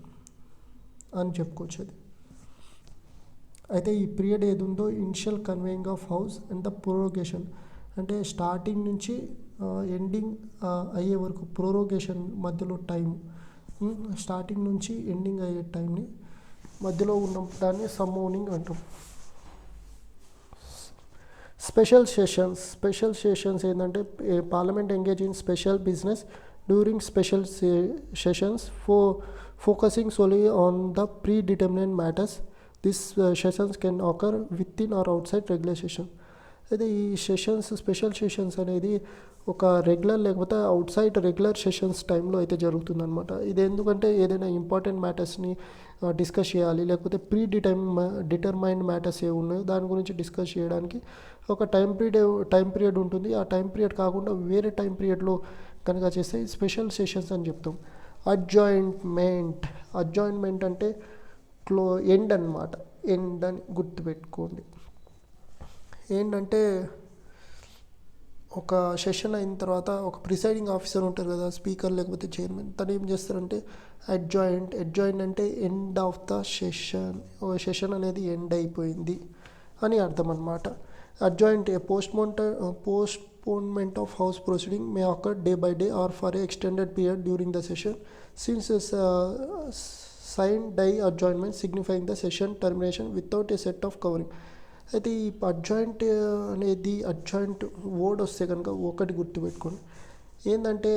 అని చెప్పుకోవచ్చు అది. అయితే ఈ పీరియడ్ ఏది ఉందో initial convening of house and the prorogation అంటే స్టార్టింగ్ నుంచి ఎండింగ్ అయ్యే వరకు, ప్రొరోగేషన్ మధ్యలో టైం, స్టార్టింగ్ నుంచి ఎండింగ్ అయ్యే టైంని మధ్యలో ఉన్న దాన్ని సమోనింగ్ అంటాం. స్పెషల్ సెషన్స్ ఏంటంటే parliament engage in special business during special sessions focusing solely on the predetermined matters. This sessions can occur within or outside regular session. అయితే ఈ స్పెషల్ సెషన్స్ అనేది ఒక regular లేకపోతే out side regular sessions టైంలో అయితే జరుగుతుందన్నమాట. ఇది ఎందుకంటే ఏదైనా ఇంపార్టెంట్ మ్యాటర్స్ని డిస్కస్ చేయాలి, లేకపోతే డిటర్మైన్డ్ మ్యాటర్స్ ఏ ఉన్నాయో దాని గురించి డిస్కస్ చేయడానికి ఒక టైం పీరియడ్ ఉంటుంది. ఆ టైం పీరియడ్ కాకుండా వేరే టైం పీరియడ్లో కనుక చేస్తే స్పెషల్ సెషన్స్ అని చెప్తాం. అడ్జాయిన్మెంట్ అంటే ఎండ్ అనమాట. ఎండ్ అని గుర్తుపెట్టుకోండి. ఏంటంటే ఒక సెషన్ అయిన తర్వాత ఒక ప్రిసైడింగ్ ఆఫీసర్ ఉంటారు కదా, స్పీకర్ లేకపోతే చైర్మన్, తను ఏం చేస్తారంటే అడ్జాయిన్ అంటే ఎండ్ ఆఫ్ ద సెషన్. ఒక సెషన్ అనేది ఎండ్ అయిపోయింది అని అర్థం అనమాట. Adjournment postponement of house proceeding may occur day by day or for a extended period during the session since sine die adjournment signifying the session termination without a set of covering. అయితే ఈ adjoint word వస్తే కనుక ఒకటి గుర్తుపెట్టుకోండి, ఏంటంటే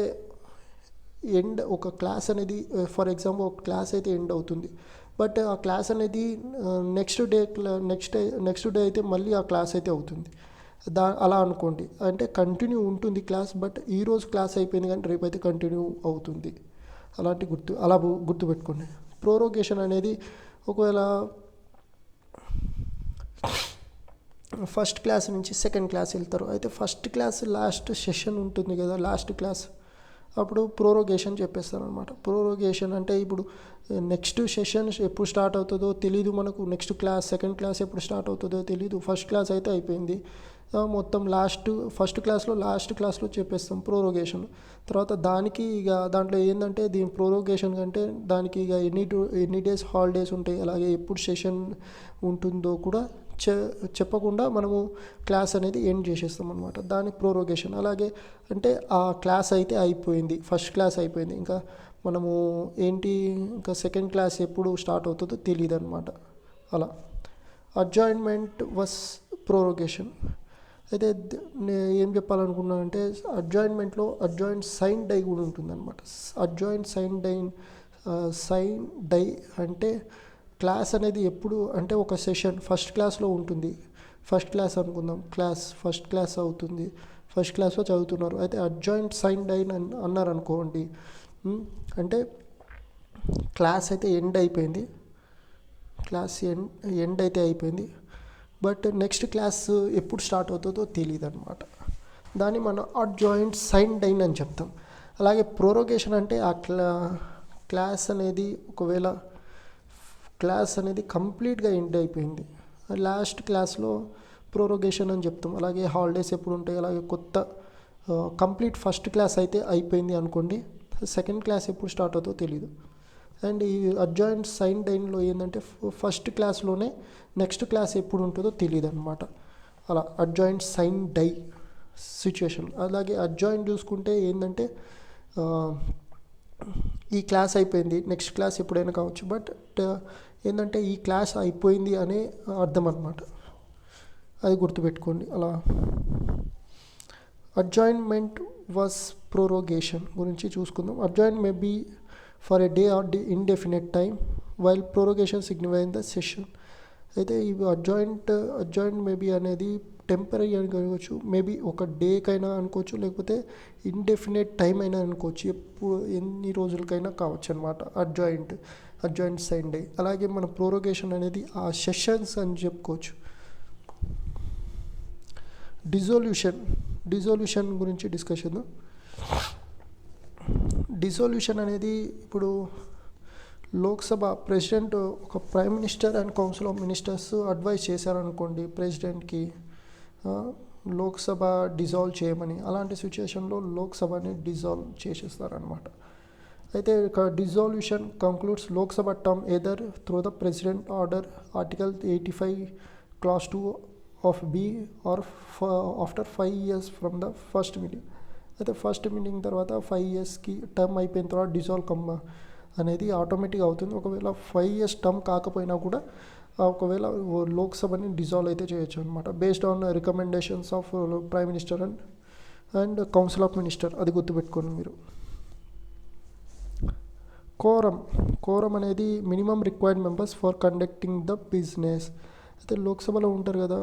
ఒక class అనేది for example ఒక క్లాస్ అయితే ఎండ్ అవుతుంది, బట్ ఆ క్లాస్ అనేది నెక్స్ట్ డే అయితే మళ్ళీ ఆ క్లాస్ అయితే అవుతుంది. అలా అనుకోండి, అంటే కంటిన్యూ ఉంటుంది క్లాస్, బట్ ఈరోజు క్లాస్ అయిపోయింది కానీ రేపు అయితే కంటిన్యూ అవుతుంది. అలా గుర్తుపెట్టుకోండి. ప్రోరోగేషన్ అనేది ఒకవేళ ఫస్ట్ క్లాస్ నుంచి సెకండ్ క్లాస్ వెళ్తారు, అయితే ఫస్ట్ క్లాస్ లాస్ట్ సెషన్ ఉంటుంది కదా, లాస్ట్ క్లాస్, అప్పుడు ప్రోరోగేషన్ చెప్పేస్తారు అనమాట. ప్రోరోగేషన్ అంటే ఇప్పుడు నెక్స్ట్ సెషన్ ఎప్పుడు స్టార్ట్ అవుతుందో తెలీదు మనకు, నెక్స్ట్ క్లాస్ సెకండ్ క్లాస్ ఎప్పుడు స్టార్ట్ అవుతుందో తెలీదు. ఫస్ట్ క్లాస్ అయితే అయిపోయింది, మొత్తం ఫస్ట్ క్లాస్లో లాస్ట్ క్లాస్లో చెప్పేస్తాం ప్రోరోగేషన్. తర్వాత దానికి ఇక దాంట్లో ఏంటంటే దీని ప్రోరోగేషన్ కంటే దానికి ఇక ఎన్ని డేస్ హాలిడేస్ ఉంటాయి, అలాగే ఎప్పుడు సెషన్ ఉంటుందో కూడా చెప్పకుండా మనము క్లాస్ అనేది ఎండ్ చేసేస్తాం అనమాట. దాని ప్రోరోగేషన్. అలాగే అంటే ఆ క్లాస్ అయితే అయిపోయింది, ఫస్ట్ క్లాస్ అయిపోయింది, ఇంకా మనము ఇంకా సెకండ్ క్లాస్ ఎప్పుడు స్టార్ట్ అవుతుందో తెలియదు అనమాట. అలా అడ్జాయిన్మెంట్ వస్ ప్రోరోగేషన్. అయితే ఏం చెప్పాలనుకున్నానంటే అడ్జాయిన్మెంట్లో అడ్జాయిన్ సైన్ డై కూడా ఉంటుందన్నమాట. అడ్జాయిన్ సైన్ డై అంటే క్లాస్ అనేది ఎప్పుడు అంటే ఒక సెషన్ ఫస్ట్ క్లాస్లో ఉంటుంది, ఫస్ట్ క్లాస్ అనుకుందాం, ఫస్ట్ క్లాస్ అవుతుంది, ఫస్ట్ క్లాస్లో చదువుతున్నారు, అయితే అడ్జాయింట్ సైన్ డై అన్నారనుకోండి, అంటే క్లాస్ అయితే ఎండ్ అయిపోయింది, క్లాస్ ఎండ్ అయితే అయిపోయింది, బట్ నెక్స్ట్ క్లాస్ ఎప్పుడు స్టార్ట్ అవుతుందో తెలియదు అనమాట. దాన్ని మనం అడ్జాయింట్ సైన్ డైన్ అని చెప్తాం. అలాగే ప్రోరోగేషన్ అంటే ఆ క్లాస్ అనేది ఒకవేళ క్లాస్ అనేది కంప్లీట్గా ఎండ్ అయిపోయింది, లాస్ట్ క్లాస్లో ప్రోరోగేషన్ అని చెప్తాం. అలాగే హాలిడేస్ ఎప్పుడు ఉంటాయి, అలాగే కంప్లీట్ ఫస్ట్ క్లాస్ అయితే అయిపోయింది అనుకోండి, సెకండ్ క్లాస్ ఎప్పుడు స్టార్ట్ అవుతుందో తెలీదు. అండ్ ఈ అడ్జాయింట్ సైన్ డైన్లో ఏంటంటే ఫస్ట్ క్లాస్లోనే నెక్స్ట్ క్లాస్ ఎప్పుడు ఉంటుందో తెలియదు అనమాట. అలా అడ్జాయింట్ సైన్ డై సిచ్యుయేషన్. అలాగే అడ్జాయింట్ చూసుకుంటే ఏంటంటే ఈ క్లాస్ అయిపోయింది, నెక్స్ట్ క్లాస్ ఎప్పుడైనా కావచ్చు, బట్ ఏంటంటే ఈ క్లాస్ అయిపోయింది అనే అర్థం అనమాట. అది గుర్తుపెట్టుకోండి. అలా అడ్జాయిన్మెంట్ వాస్ ప్రోరోగేషన్ గురించి చూసుకుందాం. Adjournment may be for a day or indefinite time while prorogation signifying the session. అయితే ఈ అడ్జాయింట్ మేబీ అనేది టెంపరీ అని అనుకోవచ్చు, మేబీ ఒక డేకైనా అనుకోవచ్చు, లేకపోతే ఇండెఫినెట్ టైం అయినా అనుకోవచ్చు, ఎన్ని రోజులకైనా కావచ్చు అనమాట అడ్జాయింట్ సైన్ డే. అలాగే మన ప్రోరోగేషన్ అనేది ఆ సెషన్స్ అని చెప్పుకోవచ్చు. డిజోల్యూషన్ గురించి డిస్కస్ చేద్దాం. డిజోల్యూషన్ అనేది ఇప్పుడు లోక్సభ ప్రెసిడెంట్ ఒక prime minister and council of ministers advice చేశారనుకోండి ప్రెసిడెంట్కి లోక్సభ డిజాల్వ్ చేయమని, అలాంటి సిచ్యుయేషన్లో లోక్సభని డిజాల్వ్ చేసేస్తారనమాట. అయితే ఇక dissolution concludes Lok Sabha term either through the president order article 85 clause 2 of B or after 5 years from the first meeting. అయితే ఫస్ట్ మీటింగ్ తర్వాత 5 yearsకి term అయిపోయిన తర్వాత డిజాల్వ్ అనేది ఆటోమేటిక్గా అవుతుంది. ఒకవేళ 5 years టర్మ్ కాకపోయినా కూడా ఒకవేళ లోక్సభని డిజాల్వ్ అయితే చేయొచ్చు అనమాట, based on recommendations of prime minister and council of minister. అది గుర్తుపెట్టుకోండి మీరు. కోరం అనేది minimum required members for conducting the business. అయితే లోక్సభలో ఉంటారు కదా,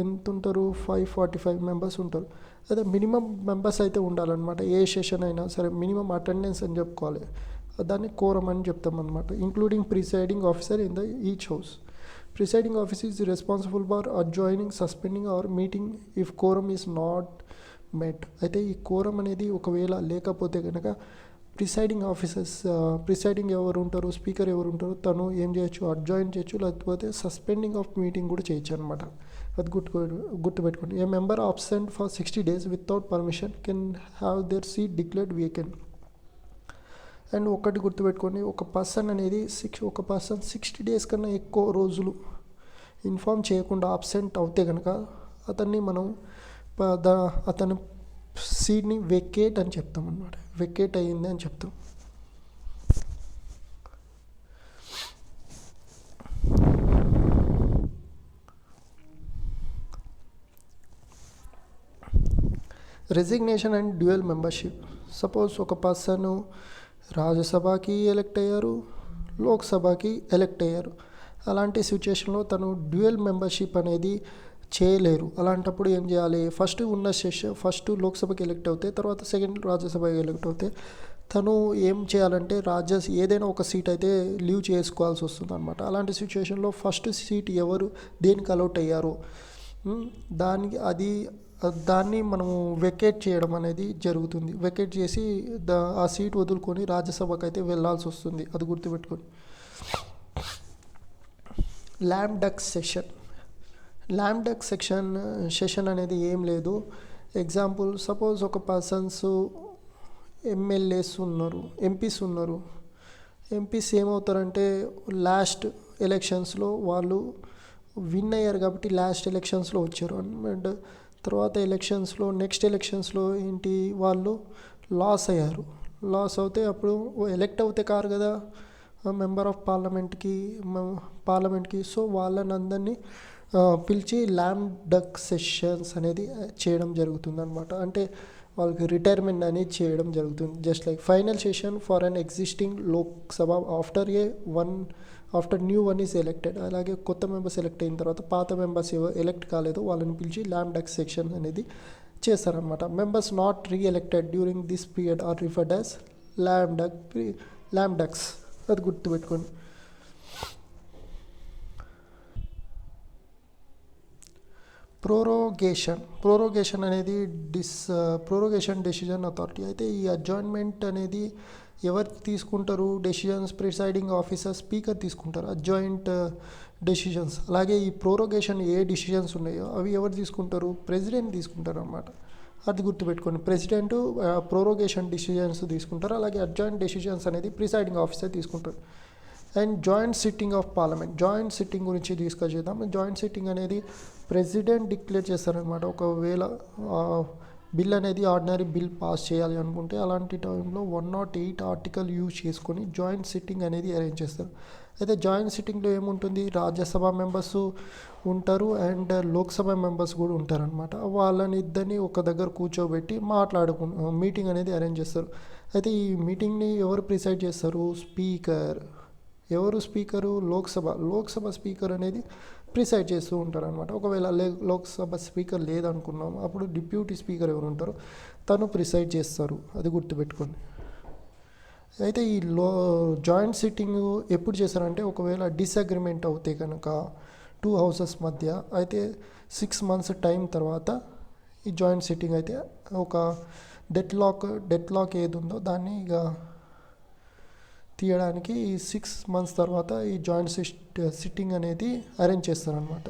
ఎంత ఉంటారు, 545 మెంబర్స్ ఉంటారు. అయితే మినిమం మెంబర్స్ అయితే ఉండాలన్నమాట. ఏ సెషన్ అయినా సరే మినిమం అటెండెన్స్ అని చెప్పుకోవాలి, దాన్ని కోరం అని చెప్తాం అనమాట. Including presiding officer in the each house. Presiding officer is responsible for adjourning, suspending or meeting if quorum is not met. అయితే ఈ కోరం అనేది ఒకవేళ లేకపోతే కనుక ప్రిసైడింగ్ ఎవరు ఉంటారు, స్పీకర్ ఎవరు ఉంటారు, తను ఏం చేయొచ్చు, అడ్జాయిన్ చేయొచ్చు, లేకపోతే సస్పెండింగ్ ఆఫ్ మీటింగ్ కూడా చేయొచ్చు అనమాట. అది గుర్తుపెట్టుకోండి. A member absent for 60 days without permission can have their seat declared vacant. And ఒకటి గుర్తుపెట్టుకోండి, ఒక పర్సన్ 60 days కన్నా ఎక్కువ రోజులు ఇన్ఫామ్ చేయకుండా అబ్సెంట్ అవుతే కనుక అతన్ని మనం అతని సీట్ని వెకేట్ అని చెప్తాం అన్నమాట. వెకేట్ అయ్యింది అని చెప్తాం. Resignation and dual membership. Suppose ఒక పర్సన్ రాజ్యసభకి ఎలక్ట్ అయ్యారు, లోక్సభకి ఎలక్ట్ అయ్యారు. అలాంటి సిచ్యుయేషన్లో తను డ్యూయల్ మెంబర్షిప్ అనేది చేయలేరు. అలాంటప్పుడు ఏం చేయాలి? ఫస్ట్ లోక్సభకి ఎలక్ట్ అవుతే, తర్వాత సెకండ్ రాజ్యసభకి ఎలక్ట్ అవుతే తను ఏం చేయాలంటే ఏదైనా ఒక సీట్ అయితే లీవ్ చేసుకోవాల్సి వస్తుంది అనమాట. అలాంటి సిచ్యుయేషన్లో ఫస్ట్ సీట్ ఎవరు దేనికి అలౌట్ అయ్యారో దాన్ని మనము వెకేట్ చేయడం అనేది జరుగుతుంది. వెకేట్ చేసి ఆ సీట్ వదులుకొని రాజ్యసభకు అయితే వెళ్ళాల్సి వస్తుంది. అది గుర్తుపెట్టుకొని. ల్యామ్ డక్ సెషన్ అనేది ఏం లేదు. ఎగ్జాంపుల్, సపోజ్ ఒక పర్సన్స్ ఎమ్మెల్యేస్ ఉన్నారు, ఎంపీస్ ఉన్నారు. ఎంపీస్ ఏమవుతారంటే లాస్ట్ ఎలక్షన్స్లో వాళ్ళు విన్ అయ్యారు కాబట్టి లాస్ట్ ఎలక్షన్స్లో వచ్చారు. అండ్ తర్వాత నెక్స్ట్ ఎలక్షన్స్లో ఏంటి, వాళ్ళు లాస్ అయ్యారు. లాస్ అవుతే అప్పుడు ఎలక్ట్ అవుతే కారు కదా మెంబర్ ఆఫ్ పార్లమెంట్కి. సో వాళ్ళని అందరినీ పిలిచి ల్యామ్ డక్ సెషన్స్ అనేది చేయడం జరుగుతుంది అనమాట. అంటే వాళ్ళకి రిటైర్మెంట్ అనేది చేయడం జరుగుతుంది. Just like final session for an existing Lok Sabha after new one is elected. అలాగే కొత్త మెంబర్స్ ఎలక్ట్ అయిన తర్వాత పాత మెంబర్స్ ఎలక్ట్ కాలేదో వాళ్ళని పిలిచి ల్యామ్ డక్ సెక్షన్ అనేది చేస్తారనమాట. Members not re-elected during this period are referred as ల్యామ్ ducks. అది గుర్తుపెట్టుకోండి. ప్రోరోగేషన్ అనేది ప్రోరోగేషన్ డెసిజన్ అథారిటీ. అయితే ఈ అడ్జాయిన్మెంట్ అనేది ఎవరు తీసుకుంటారు? డెసిజన్స్ ప్రిసైడింగ్ ఆఫీసర్ స్పీకర్ తీసుకుంటారు అడ్జాయింట్ డెసిజన్స్. అలాగే ఈ ప్రోరోగేషన్ ఏ డెసిజన్స్ ఉన్నాయో అవి ఎవరు తీసుకుంటారు? ప్రెసిడెంట్ తీసుకుంటారు అన్నమాట. అది గుర్తుపెట్టుకోండి. ప్రెసిడెంట్ ప్రోరోగేషన్ డెసిజన్స్ తీసుకుంటారు. అలాగే అడ్జాయింట్ డెసిజన్స్ అనేది ప్రిసైడింగ్ ఆఫీసర్ తీసుకుంటారు. And joint sitting of parliament. Joint sitting గురించి డిస్కస్ చేద్దాం. జాయింట్ సిట్టింగ్ అనేది ప్రెసిడెంట్ డిక్లేర్ చేస్తారనమాట. ఒకవేళ బిల్ అనేది ఆర్డినరీ బిల్ పాస్ చేయాలి అనుకుంటే అలాంటి టైంలో 108 ఆర్టికల్ యూజ్ చేసుకొని జాయింట్ సిట్టింగ్ అనేది అరేంజ్ చేస్తారు. అయితే జాయింట్ సిట్టింగ్లో ఏముంటుంది? రాజ్యసభ మెంబర్స్ ఉంటారు అండ్ లోక్సభ మెంబర్స్ కూడా ఉంటారనమాట. వాళ్ళని ఇద్దరిని ఒక దగ్గర కూర్చోబెట్టి మీటింగ్ అనేది అరేంజ్ చేస్తారు. అయితే ఈ మీటింగ్ని ఎవరు ప్రిసైడ్ చేస్తారు? స్పీకరు? లోక్సభ స్పీకర్ అనేది ప్రిసైడ్ చేస్తూ ఉంటారు అనమాట. ఒకవేళ లోక్సభ స్పీకర్ లేదనుకున్నాం అప్పుడు డిప్యూటీ స్పీకర్ ఎవరు ఉంటారో తను ప్రిసైడ్ చేస్తారు. అది గుర్తుపెట్టుకోండి. అయితే ఈ జాయింట్ సిట్టింగ్ ఎప్పుడు చేస్తారంటే ఒకవేళ డిసగ్రిమెంట్ అవుతే కనుక 2 హౌసెస్ మధ్య అయితే 6 months టైం తర్వాత ఈ జాయింట్ సిట్టింగ్ అయితే ఒక డెడ్ లాక్ ఏది ఉందో దాన్ని ఇక తీయడానికి 6 months తర్వాత ఈ జాయింట్ సిట్టింగ్ అనేది అరేంజ్ చేస్తారనమాట.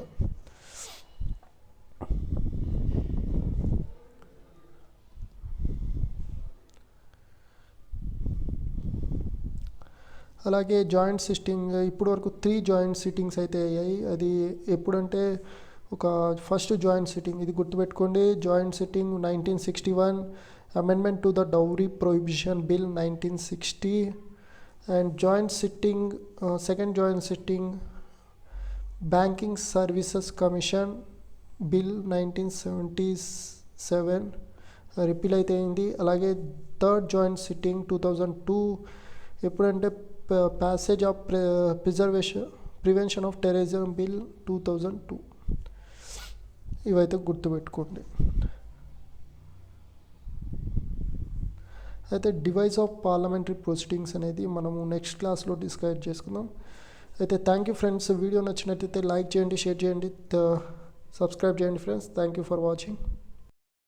అలాగే జాయింట్ సిట్టింగ్ ఇప్పుడు వరకు 3 జాయింట్ సిట్టింగ్స్ అయితే అయ్యాయి. అది ఎప్పుడంటే ఫస్ట్ జాయింట్ సిట్టింగ్ ఇది గుర్తుపెట్టుకోండి. Joint sitting 1961, amendment to the dowry prohibition bill 1960. And second joint sitting banking services commission bill 1977 repeal అయితే అయింది. అలాగే థర్డ్ జాయింట్ సిట్టింగ్ 2002 ఎప్పుడంటే passage of prevention of terrorism bill 2002. ఇవైతే గుర్తుపెట్టుకోండి. అయితే డివైస్ ఆఫ్ పార్లమెంటరీ ప్రొసీడింగ్స్ అనేది మనము నెక్స్ట్ క్లాస్లో డిస్కస్ చేసుకుందాం. అయితే థ్యాంక్ యూ ఫ్రెండ్స్. వీడియో నచ్చినట్లయితే లైక్ చేయండి, షేర్ చేయండి, సబ్స్క్రైబ్ చేయండి friends. Thank you for watching.